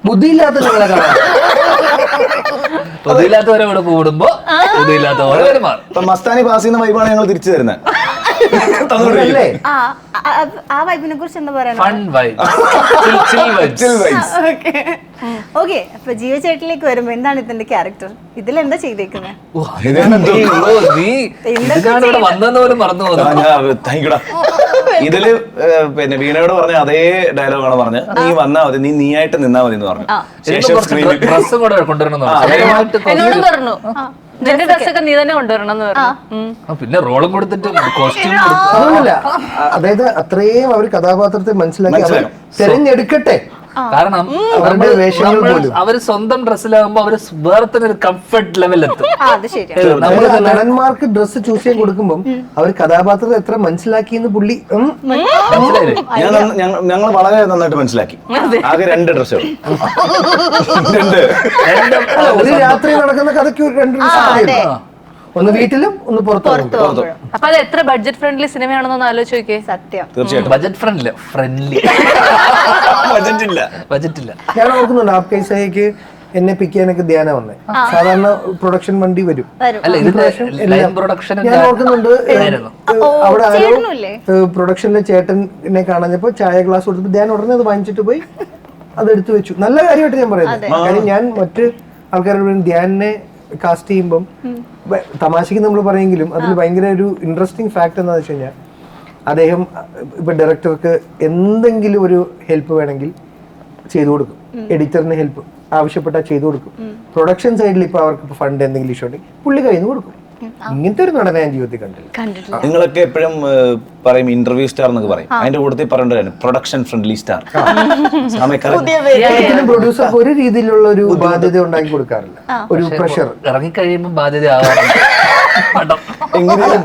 Speaker 5: ബുദ്ധിയില്ലാത്ത നിങ്ങളെ കാണാം.
Speaker 2: പൊതുവില്ലാത്തവരെ കൂടെ കൂടുമ്പോ പൊതുവില്ലാത്തവരെ പെരുമാറും.
Speaker 3: ഇപ്പൊ മസ്താനി പാസ് ചെയ്യുന്ന വൈബാണ് ഞങ്ങൾ തിരിച്ചു തരുന്നത്.
Speaker 5: അല്ലേ
Speaker 1: ആ വൈബിനെ കുറിച്ച് എന്താ പറയാ?
Speaker 2: ഫൺ വൈബ്, ചിൽ വൈബ്സ്.
Speaker 1: ഓക്കെ, അപ്പൊ ജീവചേട്ടിലേക്ക് വരുമ്പോ എന്താണ് ഇതിന്റെ ക്യാരക്ടർ? ഇതിൽ എന്താ ചെയ്തേക്കുന്നത്?
Speaker 2: നീ ഇതിനാണ് ഇവിടെ വന്നെന്ന് പോലും മറന്നു പോകുന്നത്.
Speaker 3: താങ്ക്യൂടാ. ഇതില് പിന്നെ വീണയോട് പറഞ്ഞ അതേ ഡയലോഗാണ് പറഞ്ഞത്. നീ വന്നാ മതി, നീ നീയായിട്ട് നിന്നാ മതി എന്ന് പറഞ്ഞു. ശേഷം സ്ക്രീനിൽ
Speaker 2: ഡ്രസ്സും കൂടെ കൊണ്ടുവരണം.
Speaker 4: എന്നോടും പറഞ്ഞു നിന്റെ ഡ്രസ്സൊക്കെ നീ തന്നെ കൊണ്ടുവരണം എന്ന് പറഞ്ഞു.
Speaker 2: പിന്നെ റോളും കൊടുത്തിട്ട് കോസ്റ്റ്യൂം
Speaker 5: അതൊന്നുമില്ല. അതായത് അത്രയും അവർ കഥാപാത്രത്തെ മനസ്സിലാക്കി അവർ തിരഞ്ഞെടുക്കട്ടെ.
Speaker 2: കാരണം
Speaker 5: അവരുടെ വേഷങ്ങൾ പോലും
Speaker 2: അവര് സ്വന്തം ഡ്രസ്സിലാകുമ്പോ അവര് വേറെ തന്നെ ഒരു കംഫർട്ട് ലെവലെത്തും.
Speaker 1: അത് ശരിയാണ്.
Speaker 2: നമ്മള്
Speaker 5: നടന്മാർക്ക് ഡ്രസ്സ് ചൂസ് ചെയ്യാൻ കൊടുക്കുമ്പോൾ അവർ കഥാപാത്രത്തെ എത്ര മനസ്സിലാക്കിയെന്ന് പുള്ളി
Speaker 2: മനസ്സിലായില്ലേ?
Speaker 3: ഞങ്ങൾ വളരെ നന്നായിട്ട് മനസ്സിലാക്കി. ആകെ 2 ഡ്രസ്സുകൾ,
Speaker 5: ഒരു രാത്രി നടക്കുന്ന കഥയ്ക്ക് 2 ഡ്രസ്സ്, ഒന്ന് വീട്ടിലും ഒന്ന് പുറത്തും.
Speaker 4: അപ്പൊ അത് എത്ര ബഡ്ജറ്റ് ഫ്രണ്ട്ലി സിനിമയാണെന്നൊന്ന് ആലോചിച്ച് നോക്കിയേ.
Speaker 1: സത്യം.
Speaker 3: തീർച്ചയായിട്ടും
Speaker 2: ബജറ്റ് ഫ്രണ്ട്ലി ബജറ്റ് ഇല്ല.
Speaker 5: ഞാൻ ഓർക്കുന്നുണ്ട് ആപ് കൈസയ്ക്ക് എന്നെ പിക്ക് ചെയ്യാനൊക്കെ ധ്യാന വന്നേ. സാധാരണ പ്രൊഡക്ഷൻ വണ്ടി വരും.
Speaker 2: അല്ല ഇതിന്റെ ലൈൻ പ്രൊഡക്ഷൻ
Speaker 5: ഞാൻ ഓർക്കുന്നുണ്ട് അവിടെ ആരോ പ്രൊഡക്ഷനിലെ ചേട്ടനെ കാണാഞ്ഞപ്പോ ചായ ഗ്ലാസ് കൊടുത്തപ്പോ ധ്യാൻ ഉടനെ അത് വാങ്ങിച്ചിട്ട് പോയി അതെടുത്തു വെച്ചു. നല്ല കാര്യമായിട്ട് ഞാൻ പറയുന്നത്. കാര്യം ഞാൻ മറ്റ് ആൾക്കാരോട് ധ്യാനെ കാസ്റ്റ് ചെയ്യുമ്പം തമാശക്ക് നമ്മൾ പറയെങ്കിലും അതിൽ ഭയങ്കര ഒരു ഇൻട്രസ്റ്റിംഗ് ഫാക്ട് എന്താണെന്ന് വെച്ച് കഴിഞ്ഞാൽ അദ്ദേഹം ഇപ്പൊ ഡയറക്ടർക്ക് എന്തെങ്കിലും ഒരു ഹെൽപ്പ് വേണമെങ്കിൽ ചെയ്തു കൊടുക്കും. എഡിറ്ററിന് ഹെൽപ്പ് ആവശ്യപ്പെട്ടാൽ ചെയ്തു കൊടുക്കും. പ്രൊഡക്ഷൻ സൈഡിൽ ഇപ്പൊ അവർക്ക് ഫണ്ട് എന്തെങ്കിലും ഇഷ്യൂ ഉണ്ടെങ്കിൽ പുള്ളി കയ്യിൽ നിന്ന് കൊടുക്കും. ഇങ്ങനത്തെ ഒരു നടനെ ഞാൻ ജീവിതത്തിൽ കണ്ടില്ല.
Speaker 3: നിങ്ങളൊക്കെ എപ്പോഴും പറയും ഇന്റർവ്യൂ സ്റ്റാർ എന്നൊക്കെ പറയും. അതിന്റെ കൂട്ടത്തിൽ പറയേണ്ടതാണ് പ്രൊഡക്ഷൻ ഫ്രണ്ട്ലി സ്റ്റാർ.
Speaker 5: പ്രൊഡ്യൂസർക്ക് ഒരു രീതിയിലുള്ള ഒരു ബാധ്യത ഉണ്ടാക്കി കൊടുക്കാറില്ല, ഒരു പ്രഷർ.
Speaker 2: ഇറങ്ങിക്കഴിയുമ്പോ ബാധ്യത ആവാറുണ്ട്.
Speaker 3: എങ്ങനെയും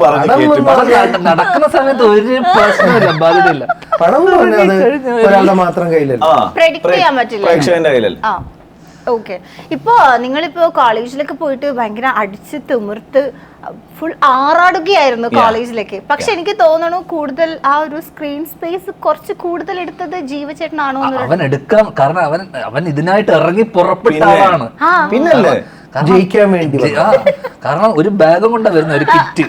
Speaker 2: നടക്കുന്ന സമയത്ത് ഒരു പ്രശ്നമില്ല, ബാധ്യതയില്ല.
Speaker 5: പണം എന്ന് പറഞ്ഞാൽ അത് ഒരാളുടെ മാത്രം കയ്യിലല്ല,
Speaker 1: Predict ചെയ്യാൻ പറ്റില്ല.
Speaker 3: പ്രേക്ഷകന്റെ കയ്യിലല്ല.
Speaker 1: ഓക്കെ, ഇപ്പോ നിങ്ങളിപ്പോ കോളേജിലൊക്കെ പോയിട്ട് ഭയങ്കര അടിച്ച് തിമിർത്ത് ഫുൾ ആറാടുകയായിരുന്നു കോളേജിലേക്ക്. പക്ഷെ എനിക്ക് തോന്നുന്നു കൂടുതൽ ആ ഒരു സ്ക്രീൻ സ്പേസ് കുറച്ച് കൂടുതൽ എടുത്തത് ജീവചേട്ടനാണോ?
Speaker 2: അവൻ എടുക്കാം, കാരണം അവൻ ഇതിനായിട്ട് ഇറങ്ങി പുറപ്പെട്ട ആളാണ്.
Speaker 3: പിന്നല്ലേ
Speaker 5: ജയിക്കാൻ വേണ്ടി.
Speaker 2: കാരണം ഒരു ബാഗും കൊണ്ടാ വരുന്ന ഒരു കിറ്റ്,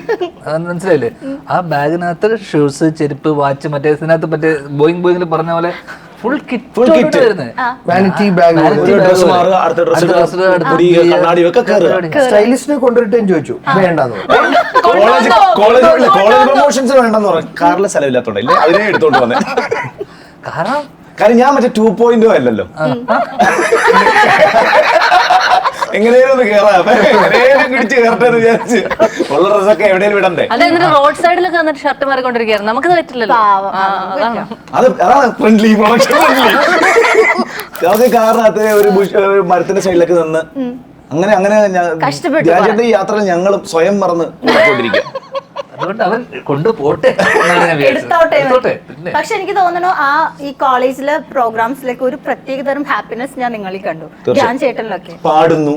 Speaker 2: മനസ്സിലായില്ലേ? ആ ബാഗിനകത്ത് ഷൂസ്, ചെരുപ്പ്, വാച്ച്, മറ്റേ ഇതിനകത്ത് മറ്റേ ബോയിങ്ങിൽ പറഞ്ഞ പോലെ ഫുൾ കിറ്റ് വരുന്നത്.
Speaker 5: വാനിറ്റി ബാഗ്, സ്റ്റൈലിസ്റ്റിനെ കൊണ്ടുവരട്ടെ ചോദിച്ചു, വേണ്ടെന്ന്.
Speaker 3: കോളേജ് പ്രൊമോഷൻസ് വേണ്ടെന്ന് പറഞ്ഞു. കാറിലെ സ്ഥലമില്ലാത്തോണ്ടല്ലേ അതിനെ എടുത്തോണ്ട് വന്നേ. കാരണം ഞാൻ മറ്റേ 2.0 അല്ലല്ലോ. എങ്ങനെയും ഒന്ന് കേറാം, എങ്ങനെയും പിടിച്ച് കയറട്ടെന്ന് വിചാരിച്ച് ഉള്ള ഡ്രസ്സൊക്കെ എവിടെയും വിടണ്ടേ.
Speaker 4: അതെന്നിട്ട് റോഡ് സൈഡിലൊക്കെ വന്നിട്ട് ഷർട്ട് മാറിക്കൊണ്ടിരിക്കുകയായിരുന്നു. നമുക്കത് പറ്റില്ലല്ലോ.
Speaker 3: അതാണ് ഫ്രണ്ട്ലി, പ്രൊഡക്ഷൻ ഫ്രണ്ട്ലി. നമുക്ക് കാറിനകത്ത് ഒരു മരത്തിന്റെ സൈഡിലൊക്കെ നിന്ന് അങ്ങനെ രാജ്യത്തെ ഈ യാത്രയിൽ ഞങ്ങളും സ്വയം മറന്ന് കൊണ്ടിരിക്കുക.
Speaker 2: അതുകൊണ്ട് അവൻ കൊണ്ടുപോട്ടെ.
Speaker 1: പക്ഷെ എനിക്ക് തോന്നുന്നു ഈ കോളേജിലെ പ്രോഗ്രാംസിലൊക്കെ ഒരു പ്രത്യേകതരം ഹാപ്പിനെസ് ഞാൻ നിങ്ങളിൽ കണ്ടു. ഞാൻ ചേട്ടനിലൊക്കെ
Speaker 3: പാടുന്നു,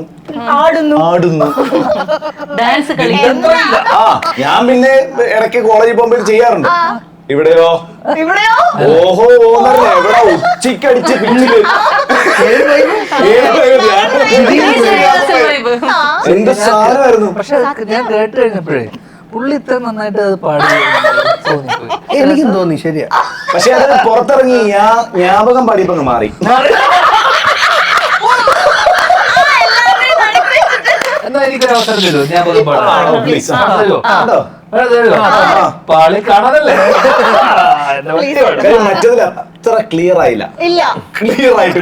Speaker 3: ആടുന്നു,
Speaker 4: ഡാൻസ് കളിക്കുന്നു.
Speaker 3: ഞാൻ പിന്നെ ഇടയ്ക്ക് കോളേജിൽ പോകുമ്പോൾ ചെയ്യാറുണ്ട്. ഇവിടെയോ ഓഹോ എവിടെ ഉച്ചക്കടിച്ച് പിന്നില് എന്ത് സാധനമായിരുന്നു.
Speaker 2: പക്ഷെ ഞാൻ കേട്ട് കഴിഞ്ഞപ്പോഴേ പുള്ളി ഇത്ര നന്നായിട്ട് അത് പാടി തോന്നിപ്പോയി.
Speaker 5: എനിക്കും തോന്നി, ശരിയാ.
Speaker 3: പക്ഷെ അത് പുറത്തിറങ്ങി ജ്ഞാപകം പാടിയപ്പോ മാറി.
Speaker 2: എന്നാ എനിക്കൊരു അവസരം തരുമോ? ജ്ഞാപകം പാടാ പാളി കാണാനല്ലേ?
Speaker 3: മറ്റതിൽ അത്ര ക്ലിയർ ആയില്ല. ക്ലിയർ ആയിട്ട്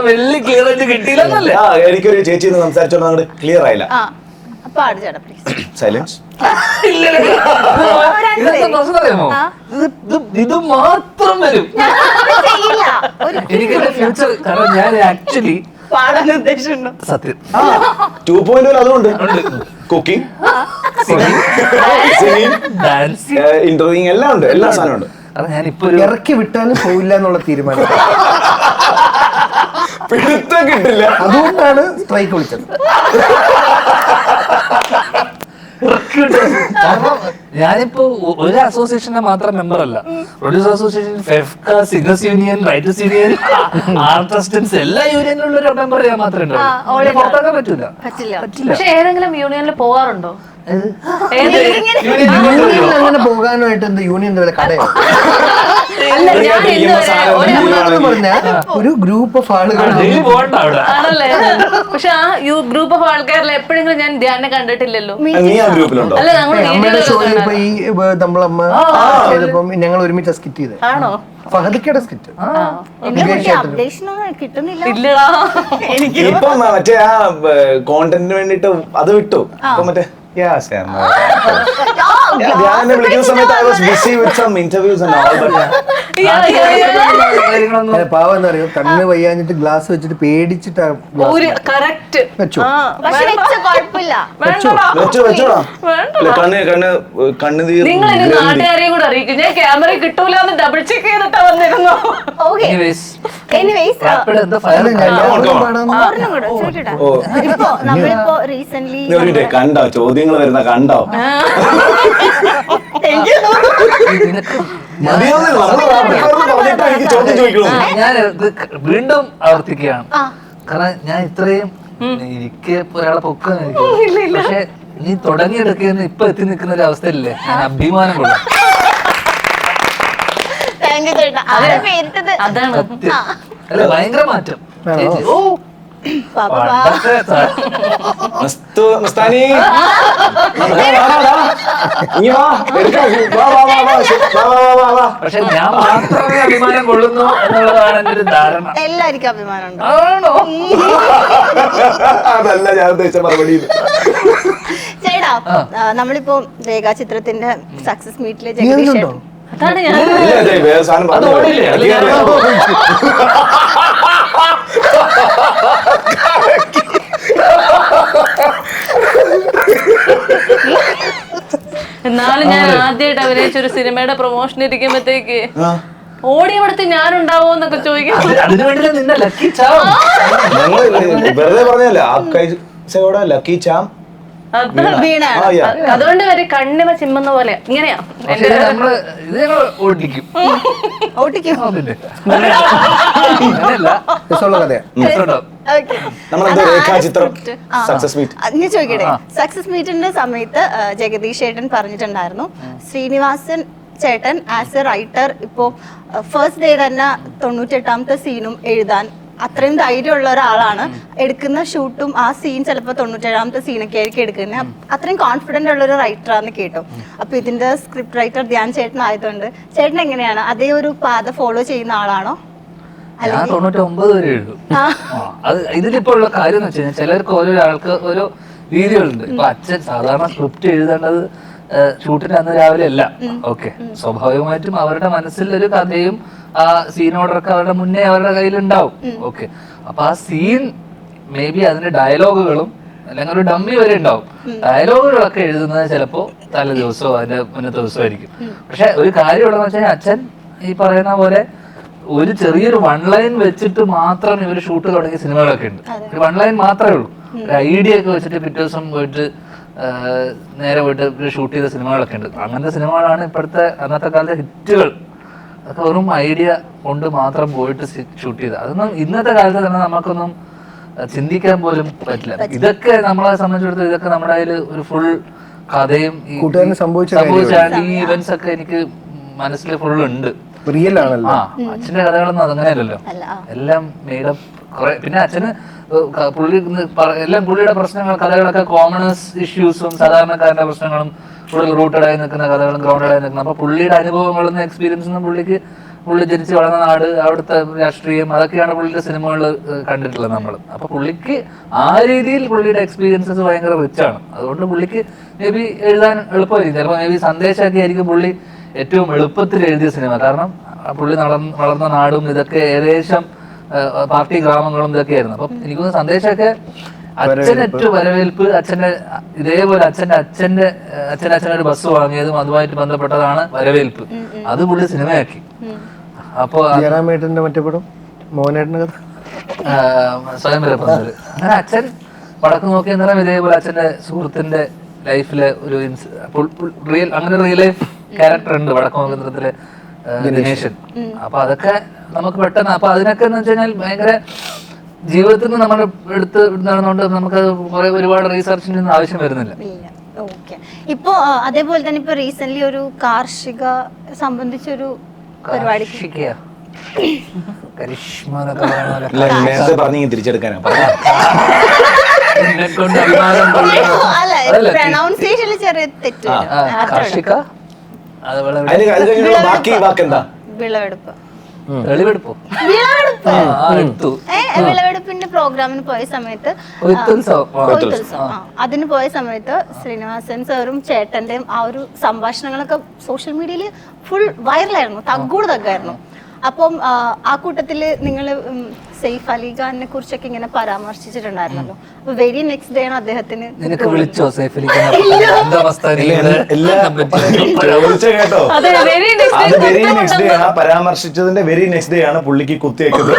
Speaker 2: വെള്ളി ക്ലിയർ ആയിട്ട് കിട്ടിയില്ലെന്നല്ലേ?
Speaker 3: എനിക്കൊരു ചേച്ചി സംസാരിച്ചോണ്ട് അങ്ങോട്ട് ക്ലിയർ ആയില്ല. സൈലൻസ്.
Speaker 2: ഇത് മാത്രം വരും എനിക്ക് ഫ്യൂച്ചർ. കാരണം ഞാൻ ആക്ച്വലി സത്യം
Speaker 3: 2.0 അതുകൊണ്ട് കുക്കിംഗ്,
Speaker 2: ഡാൻസ്,
Speaker 3: ഇന്റർവ്യൂയിങ് എല്ലാം ഉണ്ട്, എല്ലാ സാധനവും ഉണ്ട്.
Speaker 2: ഞാനിപ്പോ
Speaker 5: ഇറക്കി വിട്ടാലും പോവില്ല എന്നുള്ള തീരുമാനം.
Speaker 3: പിടുത്തം കിട്ടില്ല,
Speaker 5: അതുകൊണ്ടാണ് സ്ട്രൈക്ക് വിളിച്ചത്.
Speaker 2: കാരണം ഞാനിപ്പോ ഒരു അസോസിയേഷന്റെ മാത്രം മെമ്പർ അല്ല. Producer association, FEFKA, singers union, writers union, ആർട്ടിസ്റ്റൻസ് എല്ലാ യൂണിയനിലുള്ള ഒരു മെമ്പർ ഞാൻ മാത്രമേ ഉണ്ടാവും. പുറത്താക്കാൻ പറ്റൂല.
Speaker 1: പറ്റില്ല.
Speaker 4: പക്ഷെ ഏതെങ്കിലും യൂണിയനിൽ പോവാറുണ്ടോ?
Speaker 5: യൂണിയനിൽ അങ്ങനെ പോകാനായിട്ട് എന്താ യൂണിയൻ കടയോ?
Speaker 4: അല്ല, ഞാൻ ഇന്നുവരെ
Speaker 5: പറഞ്ഞാൽ ഒരു ഗ്രൂപ്പ് ഓഫ് ആളുകൾ
Speaker 2: ഡെയിലി പോകണ്ട അവിടെ.
Speaker 4: ആണല്ലേ? പക്ഷെ ആ ഗ്രൂപ്പ് ഓഫ് ആൾക്കാരിൽ എപ്പോഴെങ്കിലും ഞാൻ ധ്യാനം കണ്ടിട്ടില്ലല്ലോ.
Speaker 3: നീ ആ ഗ്രൂപ്പിലുണ്ടോ?
Speaker 4: അല്ല, നമ്മൾ
Speaker 5: അമ്മയുടെ ഷോയിൽ ഇപ്പൊ ഈ നമ്മളമ്മ ചെയ്തപ്പം ഞങ്ങൾ ഒരുമിച്ച് സ്കിറ്റ് ചെയ്ത്
Speaker 4: ആണോ?
Speaker 5: ഫഹദിക്കയുടെ സ്കിറ്റ്
Speaker 1: അപ്ഡേഷൻ ഒന്നും കിട്ടുന്നില്ല.
Speaker 4: ഇല്ലടാ.
Speaker 3: ഇപ്പം മറ്റേ ആ കോണ്ടന്റിന് വേണ്ടിട്ട് അത് വിട്ടു. ഇപ്പൊ മറ്റേ ഞാൻ വിളിക്കുന്ന സമയത്ത് I was busy with some interviews and all, but
Speaker 5: പാവം എന്താ അറിയോ, കണ്ണ് വയ്യാഞ്ഞിട്ട് ഗ്ലാസ് വെച്ചിട്ട് പേടിച്ചിട്ടാ
Speaker 4: ഒരു കറക്റ്റ്
Speaker 5: വെച്ചു.
Speaker 1: പക്ഷെ വെച്ച കുഴപ്പമില്ല.
Speaker 3: വെച്ചോടാ. കണ്ണ്
Speaker 4: നിങ്ങൾ ഇനി നാട്ടുകാരെയും കൂടെ അറിയിക്കും. ഞാൻ ക്യാമറ കിട്ടൂല എന്ന് ഡബിൾ ചെക്ക് ചെയ്തിട്ടാ വന്നിരുന്നു.
Speaker 1: ഓക്കെ. എനിവേസ് ഒരെണ്ണം കൂടെ ചോദിക്കട്ടെ. ഇപ്പോ നമ്മളിപ്പോ റീസെന്റ്
Speaker 3: കണ്ടോ ചോദ്യങ്ങൾ വരുന്ന കണ്ടോ? എനിക്ക് ചോദ്യം ചോദിക്കണോ?
Speaker 2: ഞാൻ വീണ്ടും ആവർത്തിക്കുകയാണ്. കാരണം ഞാൻ ഇത്രയും എനിക്ക് ഒരാളെ പൊക്കാനായിരിക്കും, പക്ഷെ നീ തുടങ്ങിയെടുക്കുന്ന ഇപ്പൊ എത്തി നിൽക്കുന്ന ഒരു അവസ്ഥയില്ലേ, ഞാൻ അഭിമാനം കൊള്ളാം.
Speaker 4: അതാണ്
Speaker 2: അല്ല, ഭയങ്കര മാറ്റം. ഓ
Speaker 3: മസ്താനി
Speaker 2: പക്ഷെ ഞാൻ മാത്രമേ അഭിമാനം കൊള്ളുന്നു എന്നുള്ളതാണ് എന്റെ ഒരു ധാരണ.
Speaker 1: എല്ലാവർക്കും അഭിമാനമുണ്ട്.
Speaker 2: ആണോ?
Speaker 3: അതല്ല ഞാൻ ഉദ്ദേശിച്ച മറുപടി.
Speaker 1: ചേട്ടാ, നമ്മളിപ്പോ രേഖാചിത്രത്തിന്റെ സക്സസ് മീറ്റിലെ ജഗദീഷ്
Speaker 4: അതാണ് ഞാൻ
Speaker 2: അത് ഓടില്ലേ? അത് ഞാൻ
Speaker 4: എന്നാലും ഞാൻ ആദ്യമായിട്ട് അഭിനയിച്ച ഒരു സിനിമയുടെ പ്രൊമോഷൻ ഇരിക്കുമ്പോഴത്തേക്ക് ഓടിയവിടത്ത് ഞാനുണ്ടാവോ എന്നൊക്കെ ചോദിക്കാം.
Speaker 2: അതിനു വേണ്ടി നിന്നെ ലക്കി ചാം.
Speaker 3: ഞങ്ങള് വെറുതെ പറഞ്ഞല്ല, ലക്കി ചാം
Speaker 4: അതുകൊണ്ട് വരെ കണ്ണിമ ചിമ്മുന്ന പോലെ ഇങ്ങനെയാ.
Speaker 2: പക്ഷേ നമ്മള് ഇത് ഞങ്ങൾ ഓടിക്കും.
Speaker 1: ഓട്ടിക്കും.
Speaker 2: അങ്ങനെയല്ല,
Speaker 5: രസമുള്ള കഥയാ.
Speaker 3: സക്സസ് മീറ്റ്
Speaker 1: ഞാൻ ചോദിക്കട്ടെ, സക്സസ് മീറ്റിന്റെ സമയത്ത് ജഗദീഷ് ചേട്ടൻ പറഞ്ഞിട്ടുണ്ടായിരുന്നു ശ്രീനിവാസൻ ചേട്ടൻ ആസ് എ റൈറ്റർ ഇപ്പോ ഫസ്റ്റ് ഡേ തന്നെ 98ാമത്തെ സീനും എഴുതാൻ അത്രയും ധൈര്യമുള്ള ഒരാളാണ്. എടുക്കുന്ന ഷൂട്ടും ആ സീൻ ചിലപ്പോൾ 97ാമത്തെ സീനൊക്കെ ആയിരിക്കും എടുക്കുന്നത്. അത്രയും കോൺഫിഡന്റ് ഉള്ള ഒരു റൈറ്ററാന്ന് കേട്ടു. അപ്പൊ ഇതിന്റെ സ്ക്രിപ്റ്റ് റൈറ്റർ ധ്യാൻ ചേട്ടൻ ആയതുകൊണ്ട് ചേട്ടൻ എങ്ങനെയാണ്, അതേ ഒരു പാത ഫോളോ ചെയ്യുന്ന ആളാണോ?
Speaker 2: ഞാൻ 99 വരെ എഴുതും. അത് ഇതിലിപ്പോ ഉള്ള കാര്യം എന്ന് വെച്ച് കഴിഞ്ഞാൽ ചിലർക്ക് ഓരോ ആൾക്ക് ഓരോ രീതികളുണ്ട്. ഇപ്പൊ അച്ഛൻ സാധാരണ സ്ക്രിപ്റ്റ് എഴുതേണ്ടത് ഷൂട്ടിന് അന്ന് രാവിലെ അല്ല. ഓക്കെ, സ്വാഭാവികമായിട്ടും അവരുടെ മനസ്സിൽ ഒരു കഥയും ആ സീനോടൊക്കെ അവരുടെ മുന്നേ അവരുടെ കയ്യിലുണ്ടാവും. ഓക്കെ, അപ്പൊ ആ സീൻ മേ ബി അതിന്റെ ഡയലോഗുകളും അല്ലെങ്കിൽ ഒരു ഡമ്മി വരെ ഉണ്ടാവും. ഡയലോഗുകളൊക്കെ എഴുതുന്നത് ചിലപ്പോ തലേ ദിവസമോ അതിന്റെ മുന്നത്തെ ദിവസമായിരിക്കും. പക്ഷെ ഒരു കാര്യം ഉള്ളതെന്ന് വെച്ചാൽ അച്ഛൻ ഈ പറയുന്ന പോലെ ഒരു ചെറിയൊരു വൺ ലൈൻ വെച്ചിട്ട് മാത്രം ഇവർ ഷൂട്ട് തുടങ്ങിയ സിനിമകളൊക്കെ ഉണ്ട്. ഒരു വൺ ലൈൻ മാത്രമേ ഉള്ളൂ. ഒരു ഐഡിയ ഒക്കെ വെച്ചിട്ട് പിറ്റേ ദിവസം പോയിട്ട് നേരെ പോയിട്ട് ഷൂട്ട് ചെയ്ത സിനിമകളൊക്കെ ഉണ്ട്. അങ്ങനത്തെ സിനിമകളാണ് ഇപ്പോഴത്തെ അന്നത്തെ കാലത്തെ ഹിറ്റുകൾ. അതൊക്കെ വെറും ഐഡിയ കൊണ്ട് മാത്രം പോയിട്ട് ഷൂട്ട് ചെയ്ത് അതൊന്നും ഇന്നത്തെ കാലത്ത് തന്നെ നമുക്കൊന്നും ചിന്തിക്കാൻ പോലും പറ്റില്ല. ഇതൊക്കെ നമ്മളെ സംബന്ധിച്ചിടത്തോളം ഇതൊക്കെ നമ്മുടെ കയ്യിൽ ഒരു ഫുൾ കഥയും സംഭവിച്ചാണ് ഈ ഇവന്റ്സ് ഒക്കെ എനിക്ക് മനസ്സിൽ ഫുൾ ഉണ്ട്.
Speaker 5: റിയൽ ആണല്ലോ.
Speaker 2: അച്ഛന്റെ കഥകളൊന്നും അതങ്ങനെയല്ലല്ലോ, എല്ലാം മേഡപ്പ്. കുറെ പിന്നെ അച്ഛന് പുള്ളി എല്ലാം പുള്ളിയുടെ പ്രശ്നങ്ങൾ കഥകളൊക്കെ കോമണേഴ്സ് ഇഷ്യൂസും സാധാരണക്കാരുടെ പ്രശ്നങ്ങളും കൂടുതൽ റൂട്ടഡ് ആയി നിൽക്കുന്ന കഥകളും ഗ്രൗണ്ടഡ് ആയി നിൽക്കുന്ന. അപ്പൊ പുള്ളിയുടെ അനുഭവങ്ങളും എക്സ്പീരിയൻസും പുള്ളി ജനിച്ച് വളർന്ന നാട്, അവിടുത്തെ രാഷ്ട്രീയം, അതൊക്കെയാണ് പുള്ളിയുടെ സിനിമകൾ കണ്ടിട്ടുള്ളത് നമ്മൾ. അപ്പൊ പുള്ളിക്ക് ആ രീതിയിൽ പുള്ളിയുടെ എക്സ്പീരിയൻസസ് ഭയങ്കര റിച്ച് ആണ്. അതുകൊണ്ട് പുള്ളിക്ക് മേ ബി എഴുതാൻ എളുപ്പമായിരിക്കും. ചിലപ്പോൾ മേ ബി സന്ദേശമൊക്കെ ആയിരിക്കും പുള്ളി ഏറ്റവും എളുപ്പത്തിൽ എഴുതിയ സിനിമ. കാരണം പുള്ളി വളർന്ന നാടും ഇതൊക്കെ ഏകദേശം പാർട്ടി ഗ്രാമങ്ങളും ഇതൊക്കെയായിരുന്നു. അപ്പം എനിക്കൊന്ന് സന്ദേശമൊക്കെ അച്ഛനൊറ്റ വരവേൽപ്പ്, അച്ഛന്റെ ഇതേപോലെ അച്ഛനൊരു ബസ് വാങ്ങിയതും അതുമായിട്ട് ബന്ധപ്പെട്ടതാണ് വരവേൽപ്പ്. അത് പുള്ളി സിനിമയാക്കി. അപ്പൊ
Speaker 5: മറ്റേ പടം മോഹനേട്ടന്റെ കഥ
Speaker 2: സ്വയംവര പന്തല്. അങ്ങനെ അച്ഛൻ വടക്ക് നോക്കിയ നിറം ഇതേപോലെ അച്ഛന്റെ സുഹൃത്തിന്റെ ലൈഫിലെ ഒരു റിയൽ അങ്ങനെ റിയൽ ലൈഫ് ക്യാരക്ടർ ഉണ്ട് വടക്കുംനാഥത്തിലെ ദിനേശൻ. അപ്പൊ അതൊക്കെ നമുക്ക് പെട്ടെന്ന് അപ്പൊ അതിനൊക്കെ എന്ന് വെച്ച് കഴിഞ്ഞാൽ ഭയങ്കര ജീവിതത്തിൽ നിന്ന് നമ്മൾ എടുത്ത് നടന്നുകൊണ്ട് നമുക്ക് ഒരുപാട് റിസർച്ചിന്റെ ആവശ്യം വരുന്നില്ല.
Speaker 1: ഓക്കെ. ഇപ്പോ അതേപോലെ തന്നെ ഇപ്പൊ റീസെന്റ് ഒരു കാർഷിക സംബന്ധിച്ചൊരു പരിപാടി
Speaker 3: നേരത്തെ പറഞ്ഞു തിരിച്ചെടുക്കാനാ
Speaker 1: പ്രൊനൗൺസിയേഷനിൽ ചെറിയ തെറ്റ്.
Speaker 2: കാർഷിക
Speaker 3: ബാക്കി വാക്കെന്താ?
Speaker 1: വിളവെടുപ്പ്. വിളവെടുപ്പിന്റെ പ്രോഗ്രാമിന് പോയ സമയത്ത് അതിന് പോയ സമയത്ത് ശ്രീനിവാസൻ സാറും ചേട്ടന്റെയും ആ ഒരു സംഭാഷണങ്ങളൊക്കെ സോഷ്യൽ മീഡിയയിൽ ഫുൾ വൈറലായിരുന്നു, തഗ്ഗൂട് തഗ്ഗായിരുന്നു. അപ്പം ആ കൂട്ടത്തില് നിങ്ങൾ സെയ്ഫ് അലി ഖാനെ കുറിച്ചൊക്കെ ഇങ്ങനെ പരാമർശിച്ചിട്ടുണ്ടായിരുന്നല്ലോ. അപ്പൊ വെരി നെക്സ്റ്റ് ഡേ ആണ് അദ്ദേഹത്തിന്
Speaker 2: വിളിച്ചോ സൈഫ് അലി
Speaker 3: കേട്ടോ? വെരി നെക്സ്റ്റ് ഡേ ആ പരാമർശിച്ചതിന്റെ വെരി നെക്സ്റ്റ് ഡേ ആണ് പുള്ളിക്ക് കുത്തിവെക്കുന്നത്.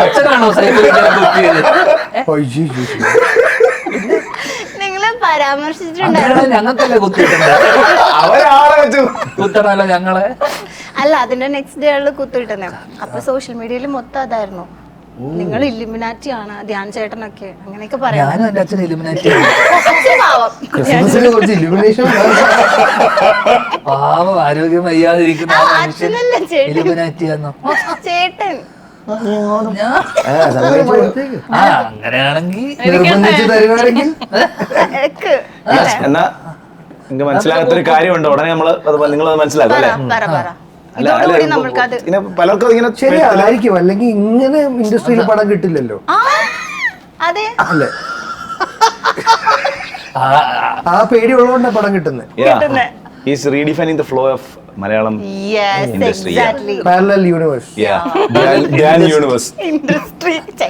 Speaker 2: അച്ഛനാണോ സൈഫ് അലി ഖാനെ കുത്തിയത്?
Speaker 1: നിങ്ങള് പരാമർശിച്ചിട്ടുണ്ടായിരുന്നു.
Speaker 2: ഞങ്ങൾക്കല്ലേ കുത്തിയിട്ടുണ്ട്, കുത്തണല്ലോ ഞങ്ങളെ.
Speaker 1: അല്ല, അതിന്റെ നെക്സ്റ്റ് ഡേ ആണ് കുത്തിയിട്ടേ. അപ്പൊ സോഷ്യൽ മീഡിയയിൽ മൊത്തം അതായിരുന്നു, നിങ്ങൾ ഇല്ലുമിനാറ്റി ആണ് ധ്യാൻ ചേട്ടനൊക്കെ അങ്ങനെയൊക്കെ പറയാം.
Speaker 2: ഞാനും എന്റെ അച്ഛൻ ഇലുമിനാറ്റി പാവം ആരോഗ്യം വയ്യാതിരിക്കുന്ന ഇലുമിനാറ്റി ആണോ
Speaker 1: ചേട്ടൻ?
Speaker 2: അങ്ങനെയാണെങ്കിൽ
Speaker 3: എന്നാ എനിക്ക് മനസ്സിലാകാത്തൊരു കാര്യമുണ്ട്. ഉടനെ നിങ്ങൾ മനസ്സിലാക്കും അല്ലേ? പലർക്കും ഇങ്ങനെ
Speaker 5: ശരിയായിരിക്കും, അല്ലെങ്കിൽ ഇങ്ങനെ ഇൻഡസ്ട്രിയിൽ പടം കിട്ടില്ലല്ലോ.
Speaker 1: അതെ,
Speaker 5: അല്ലേ? ആ പേടി ഉള്ളതുകൊണ്ടാണ് പടം കിട്ടുന്നത്.
Speaker 3: He's redefining the flow of Malayalam industry.
Speaker 1: Exactly.
Speaker 5: Parallel universe.
Speaker 3: Dhyan universe.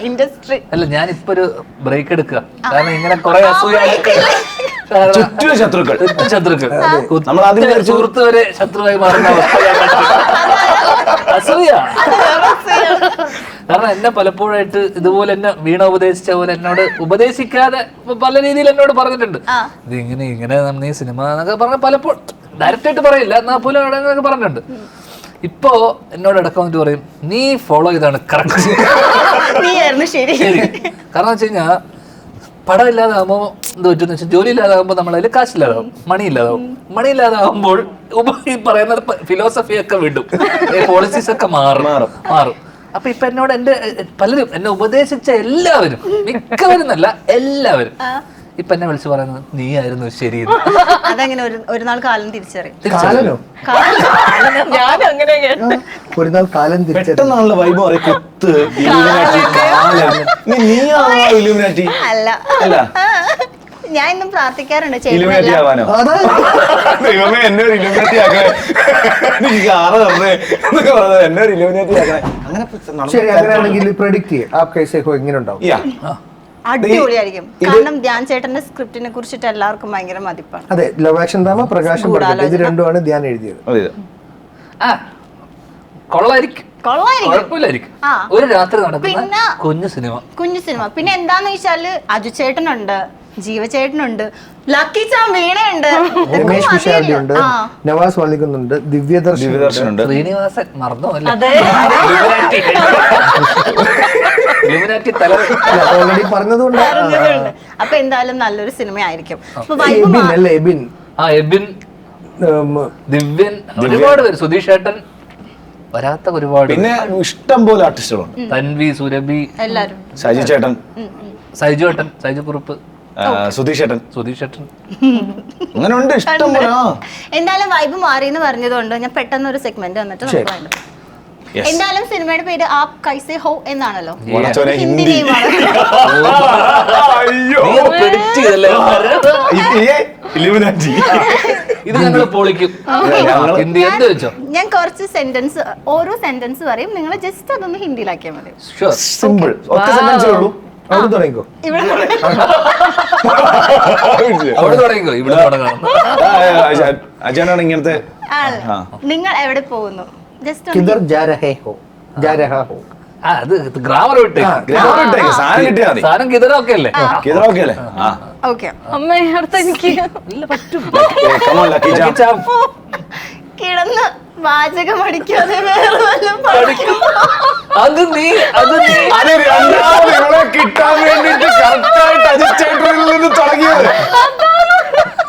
Speaker 1: Industry.
Speaker 2: അല്ല, ഞാനിപ്പോ ഒരു ബ്രേക്ക് എടുക്കുക. കാരണം ഇങ്ങനെ കുറെ
Speaker 3: ചുറ്റും ശത്രുക്കൾ.
Speaker 2: നമ്മൾ ആദ്യം സുഹൃത്ത് വരെ ശത്രുവായി മാറുന്ന അസൂയ. കാരണം എന്നെ പലപ്പോഴായിട്ട് ഇതുപോലെ എന്നെ വീണ ഉപദേശിച്ച പോലെ എന്നോട് ഉപദേശിക്കാതെ പല രീതിയിൽ എന്നോട് പറഞ്ഞിട്ടുണ്ട്. ഇത് ഇങ്ങനെ നീ സിനിമ എന്നൊക്കെ പറഞ്ഞ പലപ്പോഴും ഡയറക്റ്റ് ആയിട്ട് പറയില്ല, എന്നാൽ പോലും അവിടെ പറഞ്ഞിട്ടുണ്ട്. ഇപ്പോ എന്നോട് ഇടയ്ക്ക് വന്നിട്ട് പറയും, നീ ഫോളോ ചെയ്താണ് കറക്റ്റ്.
Speaker 1: ശരി.
Speaker 2: കാരണം വെച്ച് കഴിഞ്ഞാൽ പടം ഇല്ലാതാകുമ്പോ എന്ത് പറ്റുമെന്ന് വെച്ചാൽ ജോലി ഇല്ലാതാകുമ്പോൾ നമ്മളതിൽ കാശില്ലാതാവും, മണിയില്ലാതാവും. മണിയില്ലാതാകുമ്പോൾ ഈ പറയുന്ന ഫിലോസഫി ഒക്കെ വിടും, പോളിസീസ് ഒക്കെ മാറും. അപ്പൊ ഇപ്പൊ എന്നോട് പലരും എന്നെ ഉപദേശിച്ച എല്ലാവരും, മിക്കവരും എന്നല്ല എല്ലാവരും, ഇപ്പൊ എന്നെ വിളിച്ചു പറയുന്നത് നീ ആയിരുന്നു ശരി.
Speaker 1: അതങ്ങനെ ഒരു നാൾ കാലം തിരിച്ചറിയും.
Speaker 5: ഒരു നാൾ കാലം
Speaker 3: പെട്ടെന്നുള്ള വൈബ് പറയും കുത്ത് ഇലുമിനാറ്റി.
Speaker 1: അല്ല, ഞാൻ ഇന്നും പ്രാർത്ഥിക്കാറുണ്ട്
Speaker 3: ഇലുമിനാറ്റി ആവാനോ? ദൈവമേ എന്നെ ഒരു ഇലുമിനാറ്റി ആക്കണേ, എന്നെ ഒരു ഇലുമിനാറ്റി ആക്കണേ.
Speaker 5: ശരി, അങ്ങനെയാണെങ്കിൽ പ്രഡിക്റ്റ് ചെയ്യാം എങ്ങനെ ഉണ്ടാവും.
Speaker 1: അടിപൊളിയായിരിക്കും. കാരണം ധ്യാൻ ചേട്ടന്റെ സ്ക്രിപ്റ്റിനെ കുറിച്ചിട്ട് എല്ലാവർക്കും ഭയങ്കര മതിപ്പാണ്.
Speaker 5: അതെ, ലവ് ആക്ഷൻ ഡ്രാമ, പ്രകാശം പടക്കട്ടെ, ഇത് രണ്ടുമാണ് ധ്യാൻ എഴുതിയത്.
Speaker 2: കൊള്ളായിരിക്കും, കുഴപ്പമില്ലായിരിക്കും. ഒരു രാത്രി നടക്കുന്ന കുഞ്ഞു സിനിമ.
Speaker 1: പിന്നെ എന്താന്ന് വെച്ചാല് അജു ചേട്ടനുണ്ട്, ജീവചേട്ടനുണ്ട്, ലക്കി ചാം വീണയുണ്ട്,
Speaker 5: രമേശ് പിഷാരടി ഉണ്ട്, നവാസ് വള്ളിക്കുന്നുണ്ട്, ദിവ്യദർശൻ ഉണ്ട്,
Speaker 2: ശ്രീനിവാസൻ മറന്നോ അല്ലേ?
Speaker 5: ഓൾറെഡി പറഞ്ഞതുകൊണ്ട്.
Speaker 1: അപ്പൊ എന്തായാലും നല്ലൊരു സിനിമ ആയിരിക്കും.
Speaker 2: ദിവ്യൻ, ഒരുപാട് പേര്, സുധീഷ് ഏട്ടൻ, വരാത്ത ഒരുപാട്,
Speaker 3: പിന്നെ ഇഷ്ടം പോലെ ആർട്ടിസ്റ്റുകളുണ്ട്.
Speaker 2: തൻവി, സുരഭി,
Speaker 1: എല്ലാരും,
Speaker 3: സജി ചേട്ടൻ,
Speaker 2: സൈജു ഏട്ടൻ, സൈജു കുറുപ്പ്,
Speaker 3: സുധീഷ് ഏട്ടൻ, അങ്ങനെ ഉണ്ട് ഇഷ്ടം പോലെ.
Speaker 1: എന്തായാലും വൈബ് മാറി എന്ന് പറഞ്ഞതുകൊണ്ട് ഞാൻ പെട്ടെന്ന് ഒരു സെഗ്മെന്റ് വന്നിട്ട് നമുക്ക് വേണ്ട. എന്തായാലും സിനിമയുടെ പേര് ആപ് കൈസേ ഹോ എന്നാണല്ലോ. ഹിന്ദി നെയിമാണ്.
Speaker 2: ഇത് ഞങ്ങൾ പൊളിക്കും.
Speaker 1: ഞാൻ കുറച്ച് സെന്റൻസ്, ഓരോ സെന്റൻസ് പറയും, നിങ്ങൾ ജസ്റ്റ് അതൊന്ന് ഹിന്ദിയിലാക്കിയാൽ മതി.
Speaker 3: സിമ്പിൾ, ഒറ്റ സെന്റൻസേ ഉള്ളൂ.
Speaker 2: അവിടെ തുടങ്ങിക്കോ, ഇവിടെ തുടങ്ങാം.
Speaker 3: അജാനാണ് ഇങ്ങനത്തെ.
Speaker 1: നിങ്ങൾ എവിടെ പോകുന്നു? ജസ്റ്റ്
Speaker 2: അത് ഗ്രാമർ വിട്ടേ
Speaker 3: ഗ്രാമർ ഇട്ടേക്ക്, സാധനം കിട്ടിയാ മതി.
Speaker 2: സാധനം കിതറൊക്കെ അല്ലേ
Speaker 3: കിതറൊക്കെ അല്ലേ? ആ.
Speaker 1: ഓക്കെ.
Speaker 4: അമ്മ അടുത്ത എനിക്ക്
Speaker 2: ഇല്ല പറ്റും
Speaker 3: Come on, Lucky Charm.
Speaker 1: കിടന്ന് വാചകം അടിക്കാതെ വേറെ വല്ലതും പഠിക്കും.
Speaker 2: അത് നീ
Speaker 3: അത് രണ്ടാമത് ഇവളെ കിട്ടാൻ വേണ്ടിട്ട് കറക്റ്റായിട്ട് അജിച്ചേട്ടനിൽ നിന്ന് തുടങ്ങിയത്.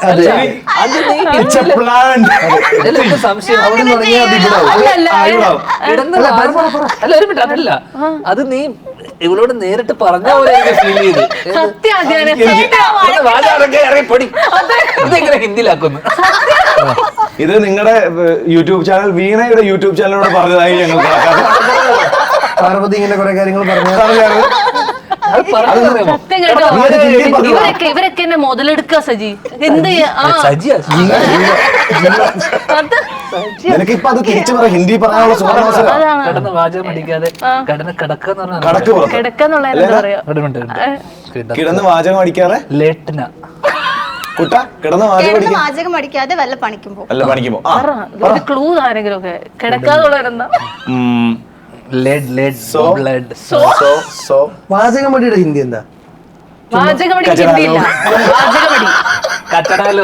Speaker 5: അതെ
Speaker 2: അത് നീ
Speaker 3: It's a plan.
Speaker 2: എനിക്ക് സംശയം
Speaker 5: അവിടെ നിന്ന് തുടങ്ങിയാൽ അത് ഇവിടെ ആവും.
Speaker 4: അല്ലല്ല
Speaker 2: കിടന്ന് അല്ല ഒരു മിനിറ്റ് അതല്ല അത് നീ ഇവളോട് നേരിട്ട് പറഞ്ഞ പോലെ എനിക്ക് ഫീൽ ചെയ്ത്
Speaker 4: സത്യം അതാണ്
Speaker 2: ഇതെങ്ങനെ ഹിന്ദിയിലാക്കുന്നു
Speaker 3: ഇത് നിങ്ങളുടെ യൂട്യൂബ് ചാനൽ, വീണയുടെ യൂട്യൂബ് ചാനലിനോട് പറഞ്ഞതായി ഞങ്ങൾ
Speaker 5: പാർവതി ഇങ്ങനെ കുറെ കാര്യങ്ങൾ പറഞ്ഞു.
Speaker 2: അത് പറഞ്ഞറിയാമോ
Speaker 4: സത്യം കേട്ടോ. ഇവരൊക്കെ എന്നെ മുതലെടുക്ക സജി. എന്ത് ചെയ്യാ? ആ.
Speaker 2: സജിയാ
Speaker 4: അത്
Speaker 3: നിനക്ക് ഇപ്പൊ അത് തിരിച്ചു പറ, ഹിന്ദി പറയാനുള്ള സുഖം.
Speaker 4: അതാണ്
Speaker 2: കിടന്ന് വാചകം അടിക്കാതെ കിടന്ന് കിടക്കാന്ന് പറഞ്ഞാൽ
Speaker 3: കടക്ക് പുറത്ത്
Speaker 4: കിടക്കാന്നുള്ള എന്താ പറയാ.
Speaker 3: കിടന്ന് വാചകം അടിക്കാതെ
Speaker 2: ലേട്ടന
Speaker 3: കുട്ട കിടന്ന് വാചകം
Speaker 1: കിടന്ന്
Speaker 3: അടിക്കാൻ
Speaker 1: വാചകം അടിക്കാതെ വല്ല പണിക്കും പോകും.
Speaker 3: അല്ല പണിക്കുമ്പോ
Speaker 4: ഒരു ക്ലൂ ആരെങ്കിലും ഒക്കെ കിടക്കാന്നുള്ളവരെന്താ.
Speaker 5: വാചകമടിയുടെ ഹിന്ദി എന്താ?
Speaker 4: വാചകമടി ഹിന്ദിയില്ല. വാചകമടി
Speaker 2: കച്ചടാലോ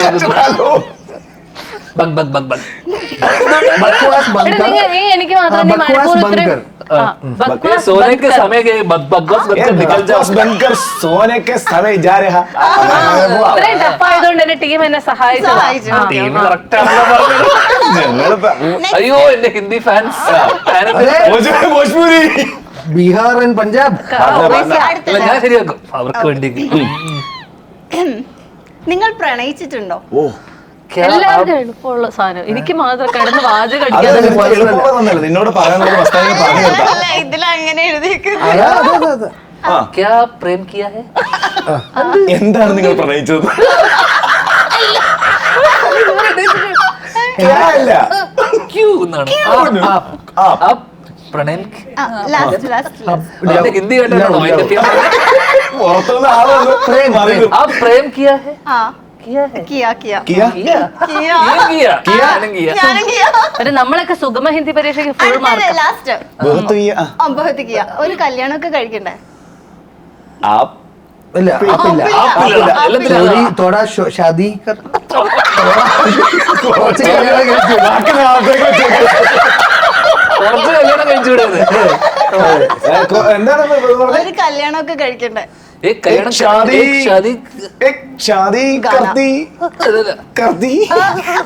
Speaker 2: ബഗ് ബഗ് ബഗ് ബഗ്
Speaker 5: ബക്വാസ് ബങ്കർ.
Speaker 4: നീ എനിക്ക് മാത്രം നീ
Speaker 5: ബക്വാസ്
Speaker 4: മനഃപൂർവ്വം
Speaker 5: ബങ്കർ.
Speaker 4: ബക്വാസ്
Speaker 2: सोने के समय के बकवास बनकर निकल जाओ
Speaker 3: ബങ്കർ സോനെ കെ സമയ ജാ രഹാ.
Speaker 4: ഇത്രയും ടഫായതുകൊണ്ട് എന്റെ ടീം എന്നെ സഹായിച്ചു.
Speaker 2: ടീം കറക്റ്റ് ആണല്ലോ പറഞ്ഞത്.
Speaker 3: ഞങ്ങളിപ്പോ
Speaker 2: അയ്യോ എന്റെ ഹിന്ദി ഫാൻസ്
Speaker 3: ഭോജ്പൂരി
Speaker 5: ബീഹാർ ആൻഡ് പഞ്ചാബ്.
Speaker 2: അല്ല ഞാൻ ശരിയാക്കും അവർക്ക് വേണ്ടി
Speaker 1: നിങ്ങൾ പ്രണയിച്ചിട്ടുണ്ടോ?
Speaker 3: ഓ
Speaker 4: എല്ലാവർക്കും എളുപ്പമുള്ള സാധനം. എനിക്ക് മാത്രം കിടന്ന് വാചകം
Speaker 3: അത്
Speaker 4: അടിക്കാതെ
Speaker 3: എളുപ്പമൊന്നുമല്ല, നിന്നോട് പറയാനുള്ളത് മസ്താനി പറഞ്ഞു കൊടുത്താ.
Speaker 1: അല്ല, ഇതിലങ്ങനെ എഴുതിയിരിക്കുന്നു.
Speaker 3: ആ,
Speaker 2: क्या प्रेम किया है
Speaker 3: എന്താണ് നിങ്ങൾ പ്രണയിച്ചത്? അല്ല
Speaker 2: क्यों എന്നാണ് आप प्रणയം
Speaker 1: ലാസ്റ്റ്
Speaker 2: ഹിന്ദി കേട്ടോ
Speaker 3: പുറത്തുനിന്ന് ആള് വന്ന് പറയുന്നു.
Speaker 2: आप प्रेम किया है
Speaker 1: ആ
Speaker 2: किया है
Speaker 1: കിയ കിയ
Speaker 3: കിയ?
Speaker 2: किया
Speaker 1: കിയ.
Speaker 2: किया ഞാനും किया
Speaker 1: ഞാനും കിയ.
Speaker 4: ഒരു നമ്മളൊക്കെ സുഗമ ഹിന്ദി പരീക്ഷയ്ക്ക് ഫുൾ മാർക്ക്.
Speaker 1: ലാസ്റ്റ്
Speaker 3: ബഹുത്ത് കിയ. ആ.
Speaker 1: അമ്പത് കിയ. ഒരു കല്യാണമൊക്കെ കഴിക്കണ്ടേ?
Speaker 3: ആപ്പ്
Speaker 5: ഇല്ല ആപ്പില്ല.
Speaker 2: എല്ലാത്തിലും
Speaker 5: തോടാ ഷാദി കർ. കുറച്ച് കല്യാണം കഴിച്ചു.
Speaker 3: ബാക്കി നാളത്തേക്ക് വെച്ചേക്ക്.
Speaker 2: കുറച്ച് കല്യാണം കഴിച്ചുകൂടെ
Speaker 3: എന്താണ് പറഞ്ഞത്?
Speaker 1: ഒരു കല്യാണമൊക്കെ കഴിക്കണ്ടേ?
Speaker 2: കല്യാണം
Speaker 3: शादी
Speaker 2: ഷാദി
Speaker 3: एक शादी करती करती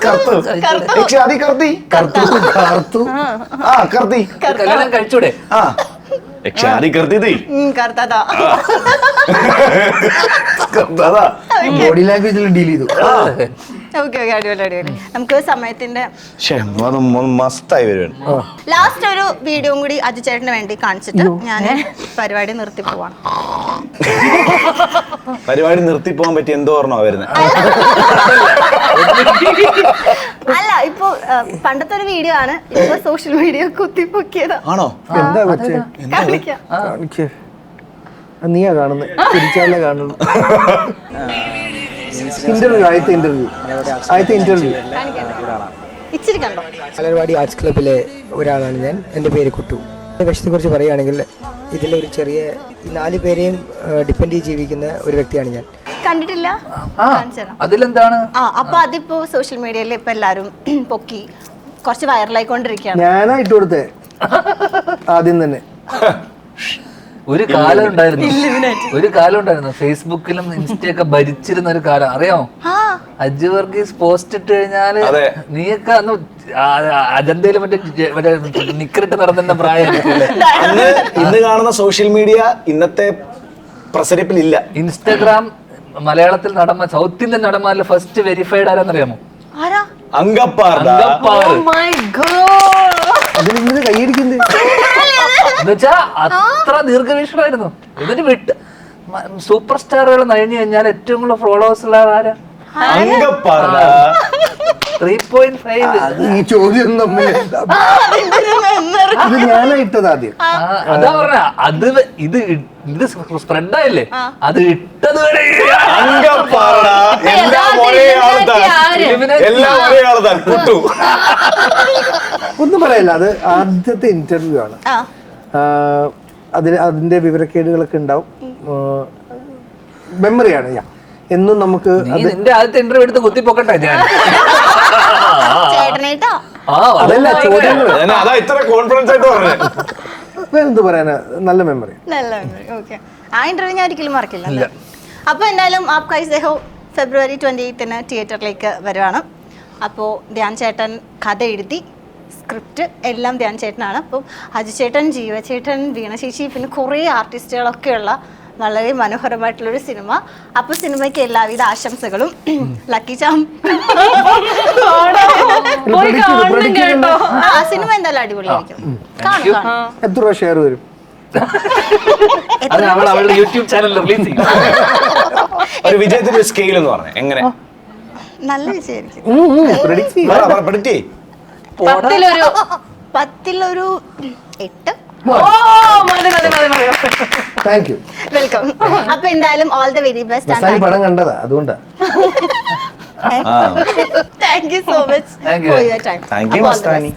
Speaker 3: करतू एक शादी करती
Speaker 5: കാർത്തു.
Speaker 3: हाँ करती
Speaker 2: കല്യാണം കഴിച്ചൂടെ
Speaker 3: हाँ एक शादी करती थी
Speaker 1: കർത്താ.
Speaker 3: करता था
Speaker 5: ബോഡി ലാംഗ്വേജിൽ ഡീൽ ചെയ്തു.
Speaker 1: ഓക്കെ ഓക്കെ, അടിപൊളി അടിപൊളി. നമുക്ക് സമയത്തിന്റെ
Speaker 3: ശേ അത് മസ്തായി വരുവാണ്.
Speaker 1: ലാസ്റ്റ് ഒരു വീഡിയോയും കൂടി അജു ചേട്ടന് വേണ്ടി കാണിച്ചിട്ട് ഞാൻ പരിപാടി നിർത്തി പോവാണ്.
Speaker 3: പരിപാടി നിർത്തി പോകാൻ പറ്റി എന്തോ ഓർമ്മ വരുന്നത്.
Speaker 1: അല്ല, ഇപ്പൊ പണ്ടത്തെ ഒരു വീഡിയോ ആണ്, ഇപ്പൊ സോഷ്യൽ മീഡിയ കുത്തിപ്പൊക്കിയതാ.
Speaker 3: ആണോ?
Speaker 5: എന്താ കൊച്ചേ
Speaker 1: കാണിക്കാം.
Speaker 5: കാണിക്ക്. നീയാ കാണുന്നത്, തിരിച്ചാലേ കാണുന്നു. ഇന്റർവ്യൂ ആദ്യത്തെ ഇന്റർവ്യൂ
Speaker 1: ഇച്ചിരി കണ്ടോ?
Speaker 7: മലർവാടി ആർട്സ് ക്ലബ്ബിലെ ഒരാളാണ് ഞാൻ. എൻ്റെ പേര് കുട്ടു. വ്യക്തിയെക്കുറിച്ച് പറയുകയാണെങ്കിൽ ഇതിലൊരു ചെറിയ 4 പേരെയും ഡിപ്പെൻഡ് ചെയ്ത് ജീവിക്കുന്ന ഒരു വ്യക്തിയാണ് ഞാൻ.
Speaker 1: കണ്ടിട്ടില്ല? കാണിച്ചുതരാം.
Speaker 2: അതിലെന്താണ്
Speaker 1: അപ്പൊ അതിപ്പോ സോഷ്യൽ മീഡിയയിൽ ഇപ്പൊ എല്ലാരും പൊക്കി കുറച്ച് വൈറലായിക്കൊണ്ടിരിക്കുകയാണ്.
Speaker 5: ഞാനാ ഇട്ട് കൊടുത്തേ ആദ്യം തന്നെ.
Speaker 2: ഒരു കാലം ഉണ്ടായിരുന്നു ഫേസ്ബുക്കിലും ഇൻസ്റ്റയൊക്കെ ഭരിച്ചിരുന്ന ഒരു കാലം അറിയാമോ? അജു വർഗീസ് പോസ്റ്റ് ഇട്ട് കഴിഞ്ഞാല് നീയൊക്കെ അന്ന് അജന്തയില് മറ്റേ നിക്കറിട്ട് നടന്ന പ്രായം.
Speaker 3: അന്ന് ഇന്ന് കാണുന്ന സോഷ്യൽ മീഡിയ ഇന്നത്തെ പ്രസരിപ്പിലില്ല.
Speaker 2: ഇൻസ്റ്റാഗ്രാം മലയാളത്തിൽ സൗത്ത് ഇന്ത്യൻ നടന്മാരിൽ ഫസ്റ്റ് വെരിഫൈഡ് ആരാന്നറിയാമോ?
Speaker 3: അങ്കപ്പാർഡ.
Speaker 5: അതിന് കൈയടിക്കുന്നത്
Speaker 2: എന്നുവെച്ചാ അത്ര ദീർഘവീക്ഷണമായിരുന്നു. എന്നിട്ട് വിട്ട് സൂപ്പർ സ്റ്റാറുകൾ കഴിഞ്ഞു കഴിഞ്ഞാൽ ഏറ്റവും കൂടുതൽ ഫോളോവേഴ്സ് ഉള്ള ആരാ?
Speaker 3: അങ്കപ്പാർഡ.
Speaker 2: 3.5.
Speaker 5: ഈ ചോദ്യം തമ്മിൽ ഇത് ഞാനാ ഇട്ടത് ആദ്യം.
Speaker 2: അതാ പറഞ്ഞ ഇത് സ്പ്രെഡായില്ലേ, അത് ഇട്ടത് വരെ
Speaker 3: അങ്കപ്പാർഡ. എല്ലാം ഒരേ ആൾതാൻ കുട്ടു.
Speaker 5: ഒന്നും പറയല്ല, അത് ആദ്യത്തെ ഇന്റർവ്യൂ ആണ്. അതിന്റെ വിവരക്കേടുകളൊക്കെ ഉണ്ടാവും. മെമ്മറിയാണ് ഞാൻ എന്നും നമുക്ക്
Speaker 2: നിന്റെ ആദ്യത്തെ ഇന്റർവ്യൂ എടുത്ത് കുത്തിപ്പൊക്കട്ടെ ഞാൻ.
Speaker 1: ചേട്ടനേട്ടോ
Speaker 5: അതല്ല ചോദ്യങ്ങൾ
Speaker 3: അതാ ഇത്ര കോൺഫിഡൻസ് ആയിട്ട് പറഞ്ഞത്.
Speaker 5: എന്ത് പറയാനാ, നല്ല മെമ്മറി.
Speaker 1: നല്ല ഓക്കെ. ആ ഇന്റർവ്യൂ ഞാൻ ഒരിക്കലും മറക്കില്ല. അപ്പോൾ എന്തായാലും ആപ് കൈസേ ഹോ ഫെബ്രുവരി 28 തിയേറ്ററിലേക്ക് വരുവാണ്. അപ്പോൾ ധ്യാൻ ചേട്ടൻ കഥ എഴുതി, സ്ക്രിപ്റ്റ് എല്ലാം ധ്യാൻ ചേട്ടനാണ്. അപ്പം അജു ചേട്ടൻ, ജീവ ചേട്ടൻ, വീണ ചേച്ചി, പിന്നെ കുറേ ആർട്ടിസ്റ്റുകളൊക്കെ ഉള്ള വളരെ മനോഹരമായിട്ടുള്ളൊരു സിനിമ. അപ്പോൾ സിനിമയ്ക്ക് എല്ലാവിധ ആശംസകളും. ലക്കി ചാം
Speaker 4: പോയി കാണണം കേട്ടോ.
Speaker 1: ആ സിനിമ എന്തായാലും അടിപൊളിയായിരിക്കും. കാണും കാണും.
Speaker 5: എത്ര രൂപ ഷെയർ വരും?
Speaker 2: അത് നമ്മൾ അവളുടെ യൂട്യൂബ് ചാനലിൽ റിലീസ് ചെയ്യും.
Speaker 3: ഒരു വിജയത്തിന്റെ സ്കെയിൽ എന്ന് പറഞ്ഞേ എങ്ങനെ?
Speaker 1: നല്ല വിജയമായിരിക്കും.
Speaker 3: predict ചെയ്യ്.
Speaker 1: 10-ലൊരു 8.
Speaker 4: ഓ മതി മതി മതി മതി.
Speaker 5: Thank you.
Speaker 1: വെൽക്കം. അപ്പൊ എന്തായാലും all the very best.
Speaker 5: Maszlee പടം കണ്ടതാ, അതുകൊണ്ടാ.
Speaker 1: Thank you so much
Speaker 2: Thank you.
Speaker 1: For your time.
Speaker 3: Thank you, Mastani.